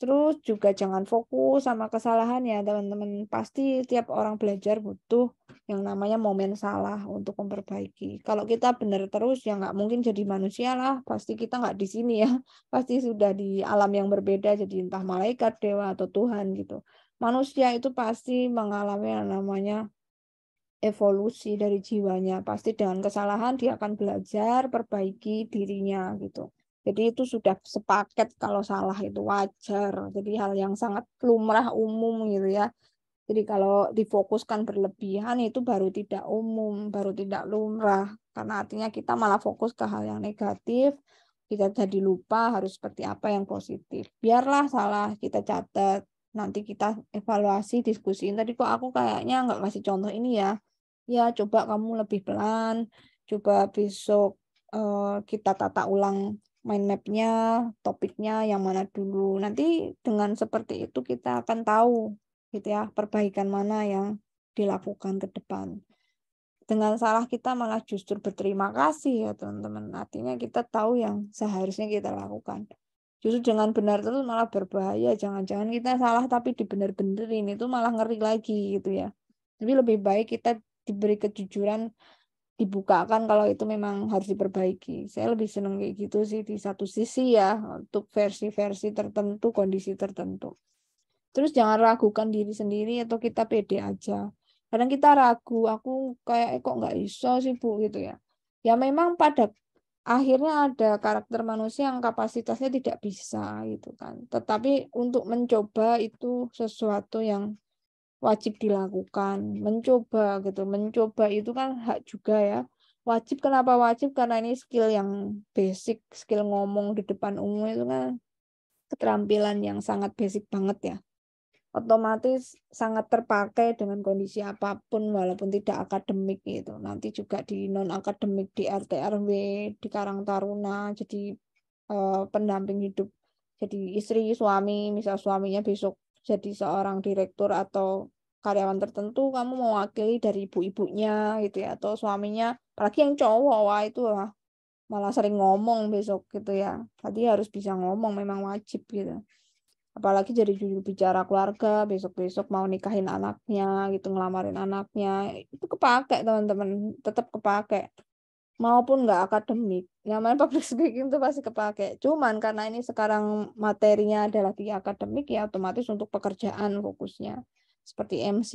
Terus juga jangan fokus sama kesalahan ya teman-teman. Pasti tiap orang belajar butuh yang namanya momen salah untuk memperbaiki. Kalau kita benar terus ya nggak mungkin jadi manusia lah. Pasti kita nggak di sini ya. Pasti sudah di alam yang berbeda jadi entah malaikat, dewa atau Tuhan gitu. Manusia itu pasti mengalami yang namanya evolusi dari jiwanya. Pasti dengan kesalahan dia akan belajar, perbaiki dirinya gitu. Jadi itu sudah sepaket kalau salah itu wajar. Jadi hal yang sangat lumrah umum gitu ya. Jadi kalau difokuskan berlebihan itu baru tidak umum, baru tidak lumrah. Karena artinya kita malah fokus ke hal yang negatif, kita jadi lupa harus seperti apa yang positif. Biarlah salah kita catat, nanti kita evaluasi, diskusiin. Tadi kok aku kayaknya nggak kasih contoh ini ya. Ya, coba kamu lebih pelan, coba besok kita tata ulang mind map-nya, topiknya yang mana dulu. Nanti dengan seperti itu kita akan tahu gitu ya, perbaikan mana yang dilakukan ke depan. Dengan salah kita malah justru berterima kasih ya teman-teman. Artinya kita tahu yang seharusnya kita lakukan. Justru dengan benar terus malah berbahaya. Jangan-jangan kita salah tapi dibenar-benerin itu malah ngeri lagi gitu ya. Jadi lebih baik kita diberi kejujuran, dibukakan kalau itu memang harus diperbaiki. Saya lebih senang kayak gitu sih di satu sisi ya, untuk versi-versi tertentu, kondisi tertentu. Terus jangan ragukan diri sendiri atau kita pede aja. Kadang kita ragu, aku kayak kok nggak bisa sih Bu gitu ya. Ya memang pada akhirnya ada karakter manusia yang kapasitasnya tidak bisa gitu kan. Tetapi untuk mencoba itu sesuatu yang wajib dilakukan. Mencoba gitu. Mencoba itu kan hak juga ya. Wajib, kenapa wajib? Karena ini skill yang basic, skill ngomong di depan umum itu kan keterampilan yang sangat basic banget ya. Otomatis sangat terpakai dengan kondisi apapun walaupun tidak akademik gitu. Nanti juga di non akademik, di RT RW, di Karang Taruna, jadi pendamping hidup, jadi istri, suami, misal suaminya besok jadi seorang direktur atau karyawan tertentu, kamu mewakili dari ibu-ibunya gitu ya, atau suaminya, apalagi yang cowok, wah itu malah sering ngomong besok gitu ya. Tadi harus bisa ngomong, memang wajib gitu. Apalagi jadi juru bicara keluarga, besok-besok mau nikahin anaknya gitu, ngelamarin anaknya, itu kepake teman-teman, tetap kepake. Maupun nggak akademik, namanya public speaking itu pasti kepake. Cuman karena ini sekarang materinya adalah di akademik ya otomatis untuk pekerjaan fokusnya. Seperti MC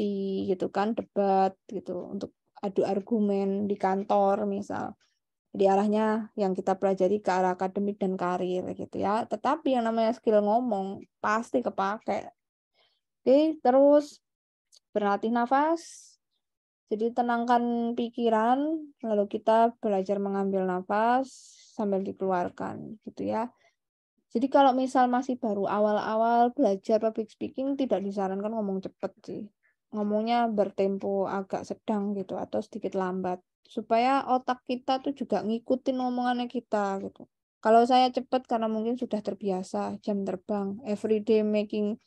gitu kan, debat gitu, untuk adu argumen di kantor misal. Jadi arahnya yang kita pelajari ke arah akademik dan karir gitu ya. Tetapi yang namanya skill ngomong pasti kepake. Oke, terus berlatih nafas. Jadi tenangkan pikiran, lalu kita belajar mengambil nafas sambil dikeluarkan gitu ya. Jadi kalau misal masih baru awal-awal belajar public speaking, tidak disarankan ngomong cepet sih. Ngomongnya bertempo agak sedang gitu atau sedikit lambat. Supaya otak kita tuh juga ngikutin omongannya kita gitu. Kalau saya cepet karena mungkin sudah terbiasa jam terbang, everyday making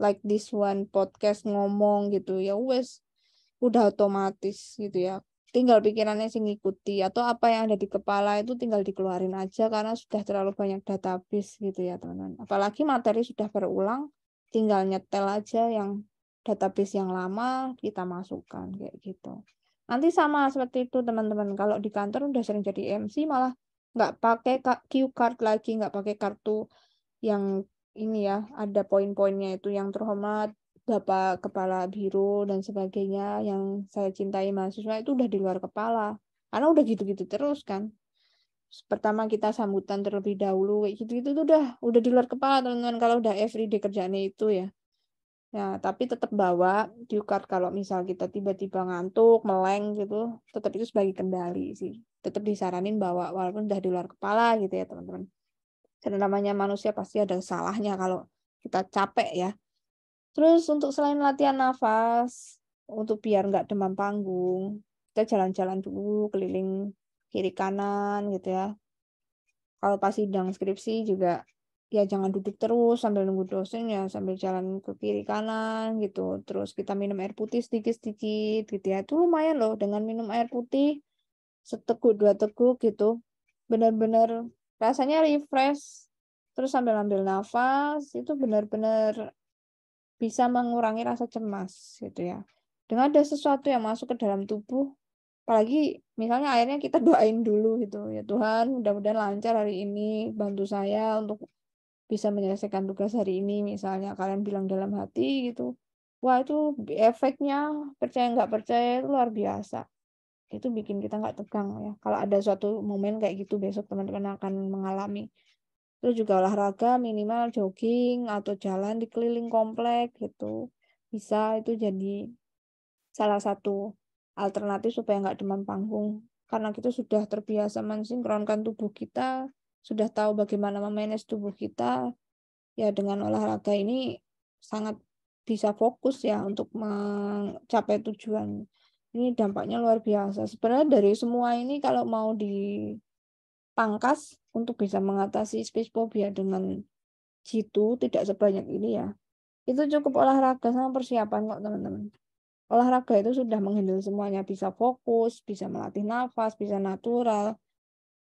like this one podcast ngomong gitu ya wes udah otomatis gitu ya, tinggal pikirannya sih ngikuti atau apa yang ada di kepala itu tinggal dikeluarin aja karena sudah terlalu banyak database gitu ya teman-teman. Apalagi materi sudah berulang, tinggal nyetel aja yang database yang lama kita masukkan kayak gitu. Nanti sama seperti itu teman-teman, kalau di kantor udah sering jadi MC malah nggak pakai cue card lagi, nggak pakai kartu yang ini ya, ada poin-poinnya itu yang terhormat Bapak Kepala Biro dan sebagainya yang saya cintai mahasiswa itu udah di luar kepala. Karena udah gitu-gitu terus kan. Pertama kita sambutan terlebih dahulu kayak gitu-gitu tuh udah di luar kepala teman-teman kalau udah everyday kerjaannya itu ya. Ya, tapi tetap bawa cue card kalau misal kita tiba-tiba ngantuk, meleng gitu, tetap itu sebagai kendali sih. Tetap disaranin bawa walaupun udah di luar kepala gitu ya teman-teman. Karena namanya manusia pasti ada salahnya kalau kita capek ya. Terus untuk selain latihan nafas, untuk biar nggak demam panggung, kita jalan-jalan dulu keliling kiri kanan gitu ya. Kalau pas sidang skripsi juga ya jangan duduk terus sambil nunggu dosen ya, sambil jalan ke kiri kanan gitu. Terus kita minum air putih sedikit-sedikit gitu ya. Itu lumayan loh dengan minum air putih seteguk dua teguk gitu. Benar-benar rasanya refresh. Terus sambil ambil nafas itu benar-benar bisa mengurangi rasa cemas gitu ya. Dengan ada sesuatu yang masuk ke dalam tubuh, apalagi misalnya akhirnya kita doain dulu gitu ya, Tuhan mudah-mudahan lancar hari ini, bantu saya untuk bisa menyelesaikan tugas hari ini misalnya kalian bilang dalam hati gitu. Wah itu efeknya percaya nggak percaya itu luar biasa. Itu bikin kita nggak tegang ya. Kalau ada suatu momen kayak gitu besok teman-teman akan mengalami. Terus juga olahraga minimal jogging atau jalan di keliling komplek gitu. Bisa itu jadi salah satu alternatif supaya nggak demam panggung. Karena kita sudah terbiasa mensinkronkan tubuh kita, sudah tahu bagaimana memanage tubuh kita, ya dengan olahraga ini sangat bisa fokus ya untuk mencapai tujuan. Ini dampaknya luar biasa. Sebenarnya dari semua ini kalau mau dipangkas untuk bisa mengatasi space phobia dengan jitu tidak sebanyak ini ya. Itu cukup olahraga sama persiapan kok teman-teman. Olahraga itu sudah menghandle semuanya, bisa fokus, bisa melatih nafas, bisa natural,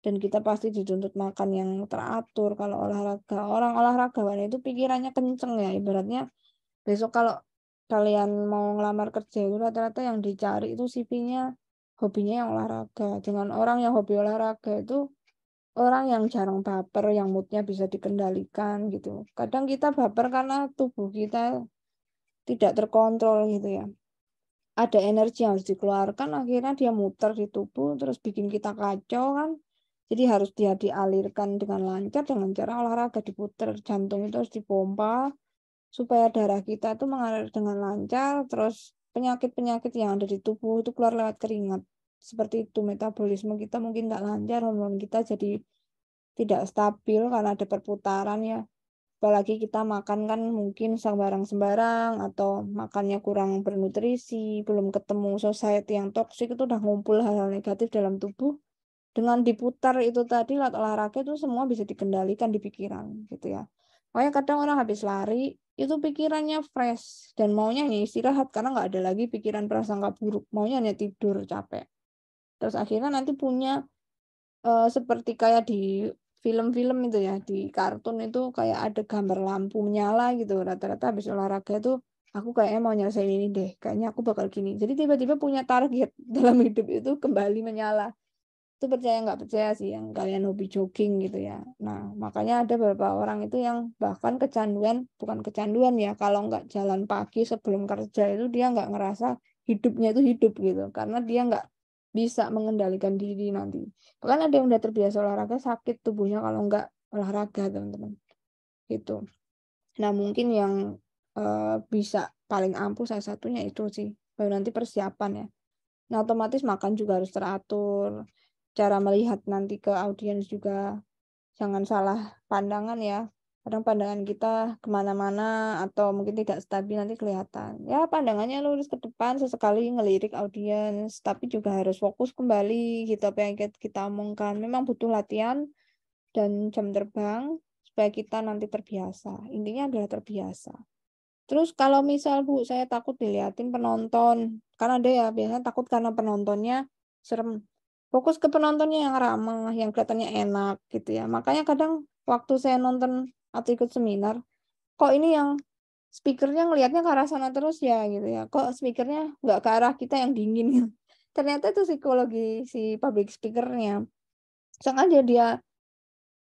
dan kita pasti dituntut makan yang teratur kalau olahraga. Orang olahragawan itu pikirannya kenceng ya, ibaratnya besok kalau kalian mau ngelamar kerja itu rata-rata yang dicari itu CV-nya hobinya yang olahraga. Dengan orang yang hobi olahraga itu orang yang jarang baper, yang moodnya bisa dikendalikan gitu. Kadang kita baper karena tubuh kita tidak terkontrol gitu ya. Ada energi yang harus dikeluarkan, akhirnya dia muter di tubuh, terus bikin kita kacau kan. Jadi harus dia dialirkan dengan lancar dengan cara olahraga diputer. Jantung itu harus dipompa, supaya darah kita itu mengalir dengan lancar, terus penyakit-penyakit yang ada di tubuh itu keluar lewat keringat. Seperti itu, metabolisme kita mungkin nggak lancar, hormon kita jadi tidak stabil karena ada perputaran ya. Apalagi kita makan kan mungkin sembarang-sembarang atau makannya kurang bernutrisi, belum ketemu society yang toksik, itu udah ngumpul hal-hal negatif dalam tubuh. Dengan diputar itu tadi olahraga itu semua bisa dikendalikan di pikiran gitu ya. Makanya kadang orang habis lari itu pikirannya fresh dan maunya hanya istirahat karena nggak ada lagi pikiran prasangka buruk, maunya hanya tidur capek. Terus akhirnya nanti punya seperti kayak di film-film itu ya, di kartun itu kayak ada gambar lampu menyala gitu. Rata-rata habis olahraga itu aku kayaknya mau nyelesain ini deh, kayaknya aku bakal gini. Jadi tiba-tiba punya target dalam hidup itu kembali menyala. Itu percaya nggak percaya sih yang kalian hobi jogging gitu ya. Nah, makanya ada beberapa orang itu yang bahkan kecanduan, bukan kecanduan ya, kalau nggak jalan pagi sebelum kerja itu dia nggak ngerasa hidupnya itu hidup gitu. Karena dia nggak bisa mengendalikan diri nanti. Bahkan ada yang udah terbiasa olahraga sakit tubuhnya kalau nggak olahraga, teman-teman. Gitu. Nah, mungkin yang bisa paling ampuh salah satunya itu sih. Baru nanti persiapan ya. Nah, otomatis makan juga harus teratur. Cara melihat nanti ke audiens juga jangan salah pandangan ya. Kadang pandangan kita kemana-mana atau mungkin tidak stabil nanti kelihatan. Ya, pandangannya lurus ke depan, sesekali ngelirik audiens, tapi juga harus fokus kembali gitu apa yang kita omongkan. Memang butuh latihan dan jam terbang supaya kita nanti terbiasa. Intinya adalah terbiasa. Terus kalau misal Bu, saya takut diliatin penonton. Karena ada ya, biasanya takut karena penontonnya serem. Fokus ke penontonnya yang ramah, yang kelihatannya enak gitu ya. Makanya kadang waktu saya nonton atau ikut seminar, kok ini yang speakernya ngelihatnya ke arah sana terus ya gitu ya. Kok speakernya nggak ke arah kita yang dingin gitu. Ternyata itu psikologi si public speakernya. Sengaja dia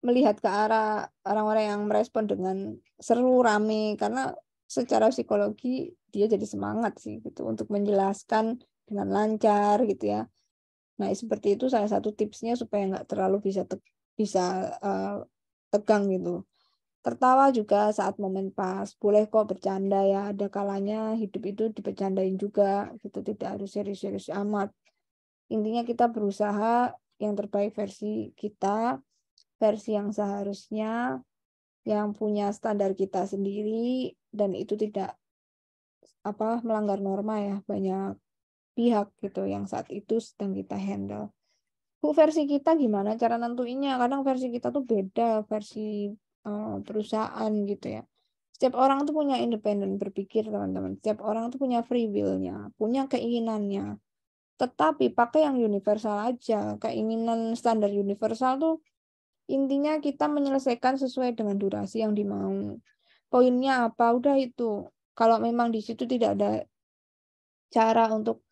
melihat ke arah orang-orang yang merespon dengan seru, rame, karena secara psikologi dia jadi semangat sih gitu untuk menjelaskan dengan lancar gitu ya. Nah, seperti itu salah satu tipsnya supaya nggak terlalu bisa tegang gitu. Tertawa juga saat momen pas. Boleh kok bercanda ya, ada kalanya hidup itu dibercandain juga gitu, tidak harus serius-serius amat. Intinya kita berusaha yang terbaik versi kita, versi yang seharusnya, yang punya standar kita sendiri, dan itu tidak melanggar norma ya, banyak pihak gitu yang saat itu sedang kita handle. Bu, versi kita gimana cara nentuinnya? Kadang versi kita tuh beda versi perusahaan gitu ya. Setiap orang tuh punya independen berpikir, teman-teman. Setiap orang tuh punya free will-nya, punya keinginannya. Tetapi pakai yang universal aja. Keinginan standar universal tuh intinya kita menyelesaikan sesuai dengan durasi yang dimau. Poinnya apa? Udah itu. Kalau memang di situ tidak ada cara untuk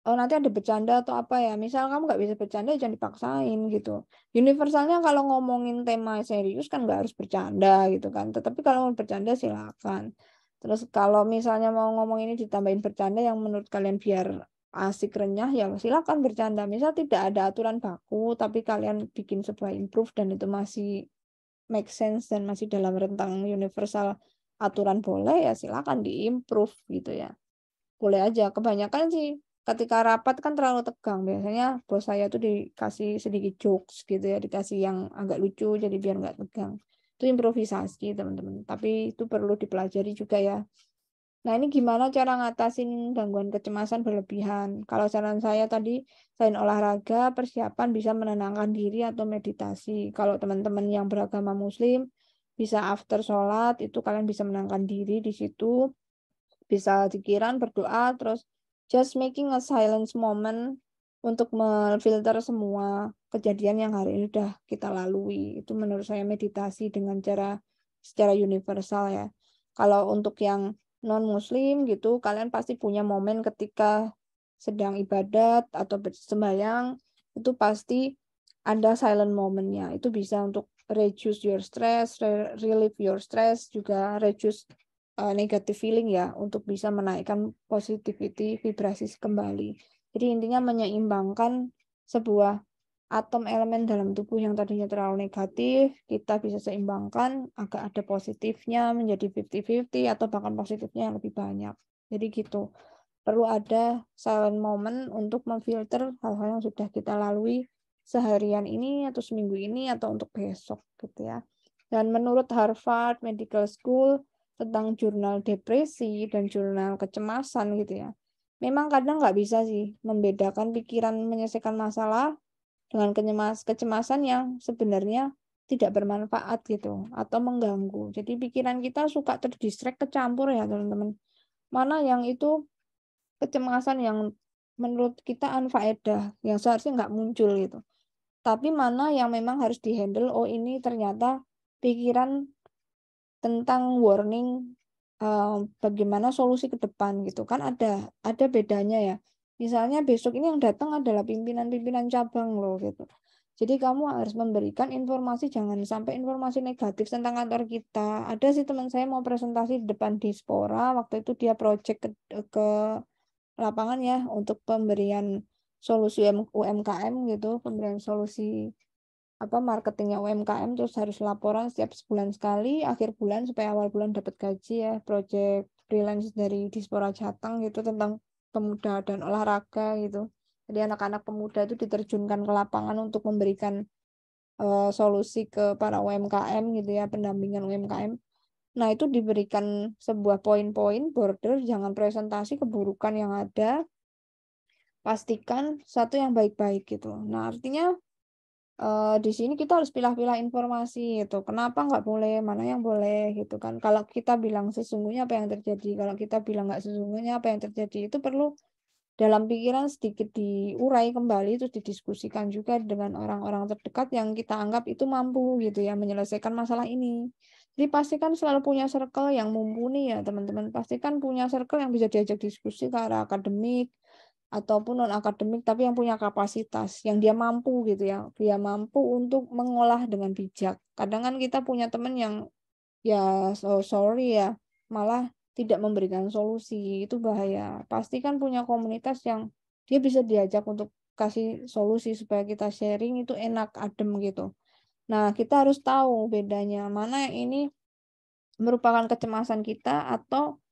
nanti ada bercanda atau apa ya. Misal kamu nggak bisa bercanda, jangan dipaksain gitu. Universalnya kalau ngomongin tema serius kan nggak harus bercanda gitu kan. Tetapi kalau mau bercanda silakan. Terus kalau misalnya mau ngomong ini ditambahin bercanda yang menurut kalian biar asik renyah ya silakan bercanda. Misal tidak ada aturan baku tapi kalian bikin sebuah improve dan itu masih make sense dan masih dalam rentang universal aturan boleh ya silakan diimprove gitu ya. Boleh aja. Kebanyakan sih ketika rapat kan terlalu tegang. Biasanya bos saya tuh dikasih sedikit jokes gitu ya, dikasih yang agak lucu jadi biar nggak tegang. Itu improvisasi teman-teman. Tapi itu perlu dipelajari juga ya. Nah, ini gimana cara ngatasin gangguan kecemasan berlebihan? Kalau saran saya tadi, selain olahraga, persiapan bisa menenangkan diri atau meditasi. Kalau teman-teman yang beragama Muslim, bisa after sholat, itu kalian bisa menenangkan diri di situ. Bisa pikiran, berdoa, terus just making a silence moment untuk memfilter semua kejadian yang hari ini udah kita lalui. Itu menurut saya meditasi dengan cara secara universal ya. Kalau untuk yang non-muslim gitu, kalian pasti punya momen ketika sedang ibadat atau bersembahyang, itu pasti ada silent momennya. Itu bisa untuk reduce your stress, relieve your stress, juga reduce negative feeling ya, untuk bisa menaikkan positivity, vibrasi kembali. Jadi intinya menyeimbangkan sebuah atom elemen dalam tubuh yang tadinya terlalu negatif, kita bisa seimbangkan agak ada positifnya menjadi 50-50 atau bahkan positifnya yang lebih banyak. Jadi gitu. Perlu ada silent moment untuk memfilter hal-hal yang sudah kita lalui seharian ini atau seminggu ini atau untuk besok gitu ya. Dan menurut Harvard Medical School tentang jurnal depresi dan jurnal kecemasan gitu ya. Memang kadang nggak bisa sih membedakan pikiran menyelesaikan masalah dengan kecemasan yang sebenarnya tidak bermanfaat gitu atau mengganggu. Jadi pikiran kita suka terdistract, kecampur ya teman-teman. Mana yang itu kecemasan yang menurut kita unfaedah, yang seharusnya nggak muncul gitu. Tapi mana yang memang harus dihandle, oh ini ternyata pikiran tentang warning bagaimana solusi ke depan gitu kan ada bedanya ya. Misalnya besok ini yang datang adalah pimpinan-pimpinan cabang loh gitu. Jadi kamu harus memberikan informasi, jangan sampai informasi negatif tentang kantor kita. Ada sih teman saya mau presentasi di depan Dispora, waktu itu dia project ke lapangan ya untuk pemberian solusi UMKM gitu, pemberian solusi marketingnya UMKM, terus harus laporan setiap sebulan sekali, akhir bulan supaya awal bulan dapat gaji ya, project freelance dari Dispora Jateng gitu tentang pemuda dan olahraga gitu. Jadi anak-anak pemuda itu diterjunkan ke lapangan untuk memberikan solusi ke para UMKM gitu ya, pendampingan UMKM. Nah, itu diberikan sebuah poin-poin border, jangan presentasi keburukan yang ada, pastikan satu yang baik-baik gitu. Nah, artinya di sini kita harus pilah-pilah informasi gitu. Kenapa nggak boleh, mana yang boleh gitu kan. Kalau kita bilang sesungguhnya apa yang terjadi, kalau kita bilang nggak sesungguhnya apa yang terjadi, itu perlu dalam pikiran sedikit diurai kembali, terus didiskusikan juga dengan orang-orang terdekat yang kita anggap itu mampu gitu ya menyelesaikan masalah ini. Jadi pastikan selalu punya circle yang mumpuni ya teman-teman. Pastikan punya circle yang bisa diajak diskusi ke arah akademik ataupun non akademik tapi yang punya kapasitas, yang dia mampu gitu ya. Dia mampu untuk mengolah dengan bijak. Kadang kan kita punya teman yang ya sorry ya, malah tidak memberikan solusi, itu bahaya. Pastikan punya komunitas yang dia bisa diajak untuk kasih solusi supaya kita sharing itu enak, adem gitu. Nah, kita harus tahu bedanya mana yang ini merupakan kecemasan kita atau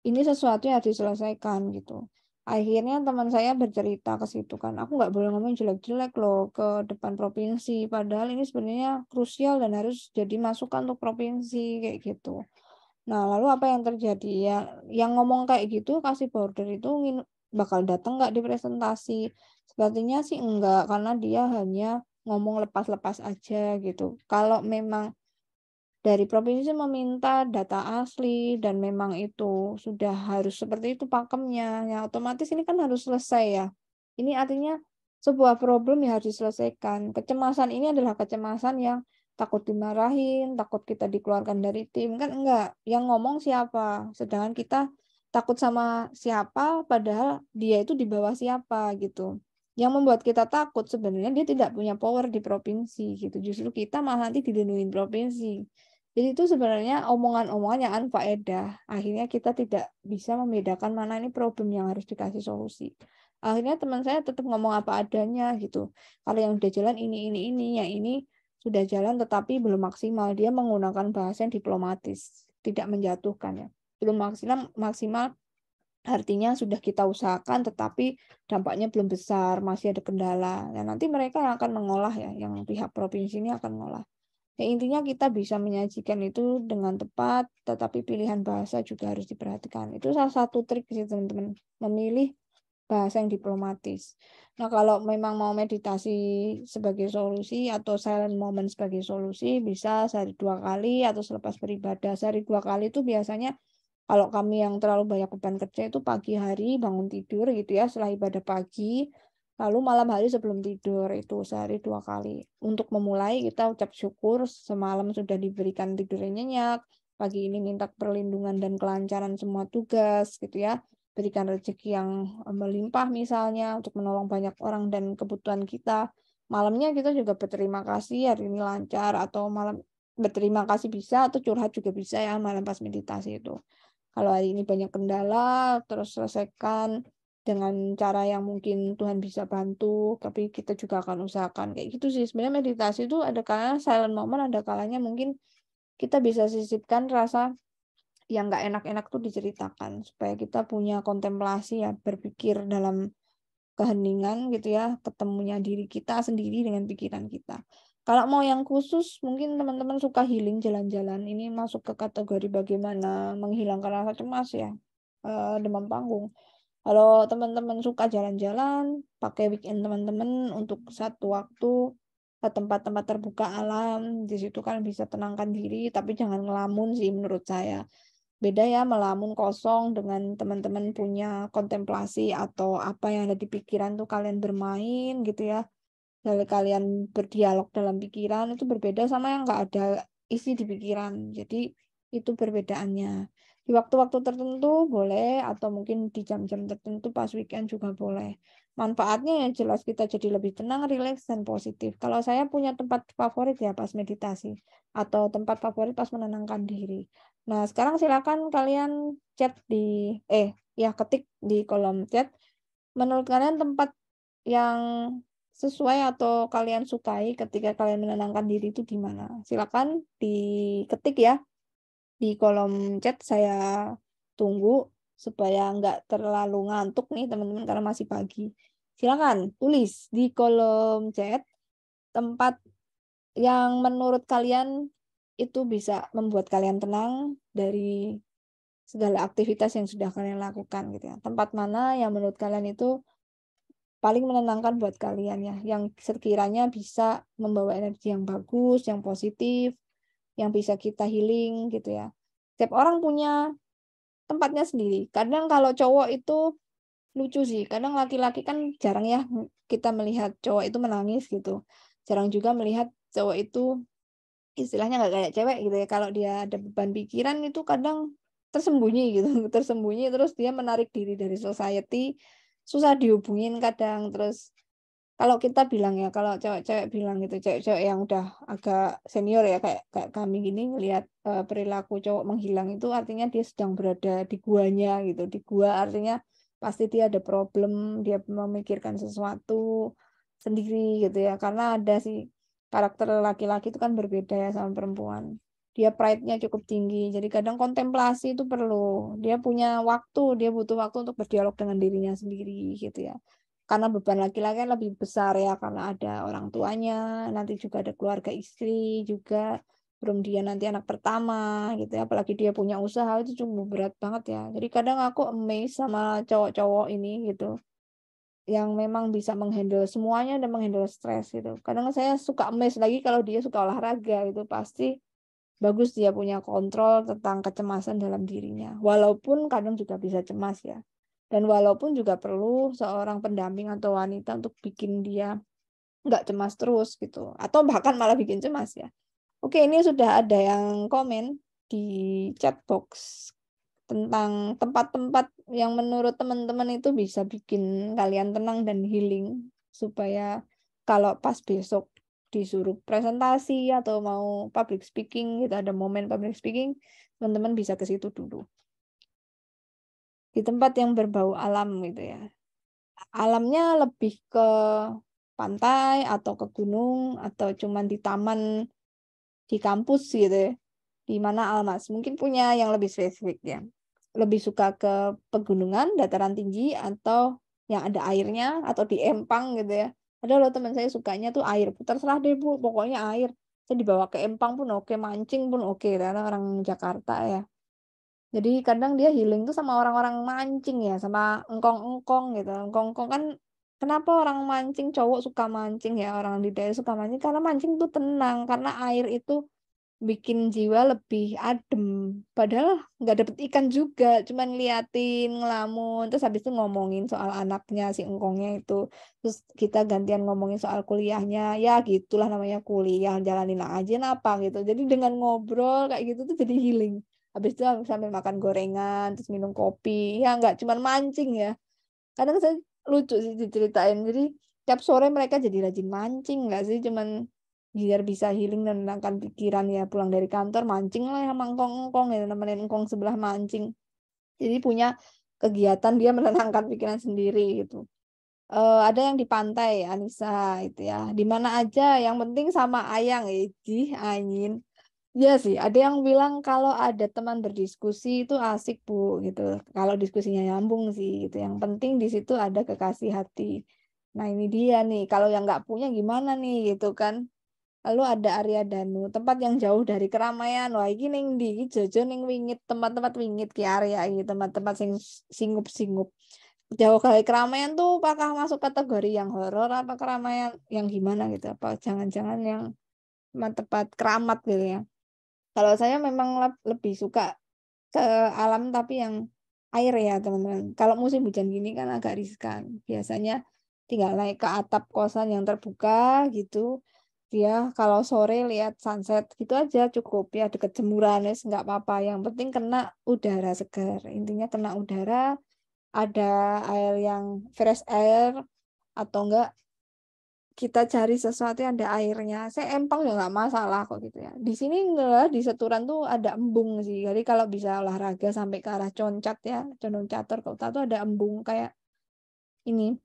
ini sesuatu yang harus diselesaikan gitu. Akhirnya teman saya bercerita ke situ kan, aku nggak boleh ngomong jelek-jelek loh ke depan provinsi, padahal ini sebenarnya krusial dan harus jadi masukan untuk provinsi kayak gitu. Nah, lalu apa yang terjadi ya? Yang ngomong kayak gitu kasih border itu bakal datang nggak di presentasi? Sepertinya sih enggak, karena dia hanya ngomong lepas-lepas aja gitu. Kalau memang dari provinsi meminta data asli dan memang itu sudah harus seperti itu pakemnya, ya otomatis ini kan harus selesai ya. Ini artinya sebuah problem yang harus diselesaikan. Kecemasan ini adalah kecemasan yang takut dimarahin, takut kita dikeluarkan dari tim, kan enggak. Yang ngomong siapa? Sedangkan kita takut sama siapa, padahal dia itu di bawah siapa gitu. Yang membuat kita takut sebenarnya dia tidak punya power di provinsi gitu. Justru kita malah nanti dilindungi provinsi. Jadi itu sebenarnya omongan-omongan yang unfaedah. Akhirnya kita tidak bisa membedakan mana ini problem yang harus dikasih solusi. Akhirnya teman saya tetap ngomong apa adanya gitu. Kalau yang udah jalan ini, yang ini sudah jalan tetapi belum maksimal. Dia menggunakan bahasa yang diplomatis, tidak menjatuhkan ya. Belum maksimal, maksimal artinya sudah kita usahakan tetapi dampaknya belum besar, masih ada kendala. Nah, nanti mereka yang akan mengolah ya, yang pihak provinsi ini akan mengolah. Ya, intinya kita bisa menyajikan itu dengan tepat, tetapi pilihan bahasa juga harus diperhatikan. Itu salah satu trik sih teman-teman, memilih bahasa yang diplomatis. Nah, kalau memang mau meditasi sebagai solusi atau silent moment sebagai solusi, bisa sehari 2 kali atau selepas beribadah. Sehari 2 kali itu biasanya kalau kami yang terlalu banyak beban kerja itu pagi hari bangun tidur gitu ya, setelah ibadah pagi, lalu malam hari sebelum tidur itu sehari 2 kali. Untuk memulai kita ucap syukur semalam sudah diberikan tidur yang nyenyak, pagi ini minta perlindungan dan kelancaran semua tugas gitu ya. Berikan rezeki yang melimpah misalnya untuk menolong banyak orang dan kebutuhan kita. Malamnya kita juga berterima kasih hari ini lancar atau malam berterima kasih bisa atau curhat juga bisa ya malam pas meditasi itu. Kalau hari ini banyak kendala, terus selesaikan dengan cara yang mungkin Tuhan bisa bantu, tapi kita juga akan usahakan kayak gitu sih. Sebenarnya meditasi itu ada kalanya silent moment, ada kalanya mungkin kita bisa sisipkan rasa yang nggak enak-enak tuh diceritakan supaya kita punya kontemplasi ya, berpikir dalam keheningan gitu ya, ketemunya diri kita sendiri dengan pikiran kita. Kalau mau yang khusus, mungkin teman-teman suka healing jalan-jalan. Ini masuk ke kategori bagaimana menghilangkan rasa cemas ya, demam panggung. Kalau teman-teman suka jalan-jalan, pakai weekend teman-teman untuk satu waktu ke tempat-tempat terbuka alam, di situ kan bisa tenangkan diri, tapi jangan ngelamun sih menurut saya. Beda ya melamun kosong dengan teman-teman punya kontemplasi atau apa yang ada di pikiran tuh kalian bermain gitu ya. Lalu kalian berdialog dalam pikiran itu berbeda sama yang nggak ada isi di pikiran. Jadi itu perbedaannya. Di waktu-waktu tertentu boleh atau mungkin di jam-jam tertentu pas weekend juga boleh. Manfaatnya ya jelas kita jadi lebih tenang, rileks, dan positif. Kalau saya punya tempat favorit ya pas meditasi atau tempat favorit pas menenangkan diri. Nah, sekarang silakan kalian chat ketik di kolom chat. Menurut kalian tempat yang sesuai atau kalian sukai ketika kalian menenangkan diri itu di mana? Silakan diketik ya di kolom chat, saya tunggu supaya nggak terlalu ngantuk nih teman-teman karena masih pagi. Silakan tulis di kolom chat tempat yang menurut kalian itu bisa membuat kalian tenang dari segala aktivitas yang sudah kalian lakukan gitu ya. Tempat mana yang menurut kalian itu paling menenangkan buat kalian ya, yang sekiranya bisa membawa energi yang bagus, yang positif, yang bisa kita healing gitu ya. Setiap orang punya tempatnya sendiri. Kadang kalau cowok itu lucu sih, kadang laki-laki kan jarang ya kita melihat cowok itu menangis gitu. Jarang juga melihat cowok itu istilahnya nggak kayak cewek gitu ya. Kalau dia ada beban pikiran itu kadang tersembunyi gitu, tersembunyi terus dia menarik diri dari society, susah dihubungin kadang. Terus kalau kita bilang ya, kalau cewek-cewek bilang gitu, cewek-cewek yang udah agak senior ya kayak kayak kami gini ngelihat perilaku cowok menghilang itu artinya dia sedang berada di guanya gitu. Di gua artinya pasti dia ada problem, dia memikirkan sesuatu sendiri gitu ya. Karena ada sih karakter laki-laki itu kan berbeda ya sama perempuan. Dia pride-nya cukup tinggi. Jadi kadang kontemplasi itu perlu. Dia punya waktu, dia butuh waktu untuk berdialog dengan dirinya sendiri gitu ya. Karena beban laki-laki kan lebih besar ya karena ada orang tuanya, nanti juga ada keluarga istri juga, belum dia nanti anak pertama gitu ya, apalagi dia punya usaha itu cukup berat banget ya. Jadi kadang aku amazed sama cowok-cowok ini gitu yang memang bisa menghandle semuanya dan menghandle stres gitu. Kadang saya suka amazed lagi kalau dia suka olahraga itu pasti bagus dia punya kontrol tentang kecemasan dalam dirinya. Walaupun kadang juga bisa cemas ya. Dan walaupun juga perlu seorang pendamping atau wanita untuk bikin dia nggak cemas terus gitu. Atau bahkan malah bikin cemas ya. Oke, ini sudah ada yang komen di chat box tentang tempat-tempat yang menurut teman-teman itu bisa bikin kalian tenang dan healing. Supaya kalau pas besok disuruh presentasi atau mau public speaking gitu, ada momen public speaking, teman-teman bisa ke situ dulu. Di tempat yang berbau alam gitu ya. Alamnya lebih ke pantai atau ke gunung atau cuman di taman di kampus gitu ya. Di mana Almas mungkin punya yang lebih spesifik ya. Lebih suka ke pegunungan, dataran tinggi atau yang ada airnya atau di empang gitu ya. Ada loh teman saya sukanya tuh air. Terserah deh Bu, pokoknya air. Saya dibawa ke empang pun oke, mancing pun oke karena orang Jakarta ya. Jadi kadang dia healing tuh sama orang-orang mancing ya, sama engkong-engkong gitu. Engkong-engkong kan kenapa orang mancing cowok suka mancing ya, orang di daerah suka mancing karena mancing tuh tenang, karena air itu bikin jiwa lebih adem. Padahal nggak dapet ikan juga, cuman ngeliatin, ngelamun, terus habis itu ngomongin soal anaknya si engkongnya itu. Terus kita gantian ngomongin soal kuliahnya, ya gitulah namanya kuliah, jalanin aja apa gitu. Jadi dengan ngobrol kayak gitu tuh jadi healing. Habis itu sambil makan gorengan, terus minum kopi, ya nggak cuman mancing ya. Kadang saya lucu sih diceritain. Jadi tiap sore mereka jadi rajin mancing nggak sih, cuman biar bisa healing dan menenangkan pikiran ya, pulang dari kantor mancing lah sama engkong-engkong ya, nemenin engkong sebelah mancing. Jadi punya kegiatan dia menenangkan pikiran sendiri gitu. Ada yang di pantai, Anissa itu ya. Di mana aja, yang penting sama ayang, angin. Iya sih, ada yang bilang kalau ada teman berdiskusi itu asik Bu gitu. Kalau diskusinya nyambung sih gitu. Yang penting di situ ada kekasih hati. Nah ini dia nih, kalau yang nggak punya gimana nih gitu kan. Lalu ada Arya Danu, tempat yang jauh dari keramaian. Wah, iki ning ndi? Iki Jojo ning wingit, tempat-tempat wingit ki Arya iki, tempat-tempat sing singup-singup. Jauh dari keramaian tuh apakah masuk kategori yang horor apa keramaian yang gimana gitu? Apa jangan-jangan yang tempat keramat gitu ya. Kalau saya memang lebih suka ke alam tapi yang air ya teman-teman. Kalau musim hujan gini kan agak riskan. Biasanya tinggal naik ke atap kosan yang terbuka gitu. Dia kalau sore lihat sunset gitu aja cukup ya deket jemuran ya nggak apa-apa. Yang penting kena udara segar. Intinya kena udara, ada air yang fresh air atau enggak kita cari sesuatu yang ada airnya. Saya empang ya nggak masalah kok gitu ya. Di sini enggak, di Seturan tuh ada embung sih. Jadi kalau bisa olahraga sampai ke arah Concat ya, Condong Catur Kota tuh ada embung kayak ini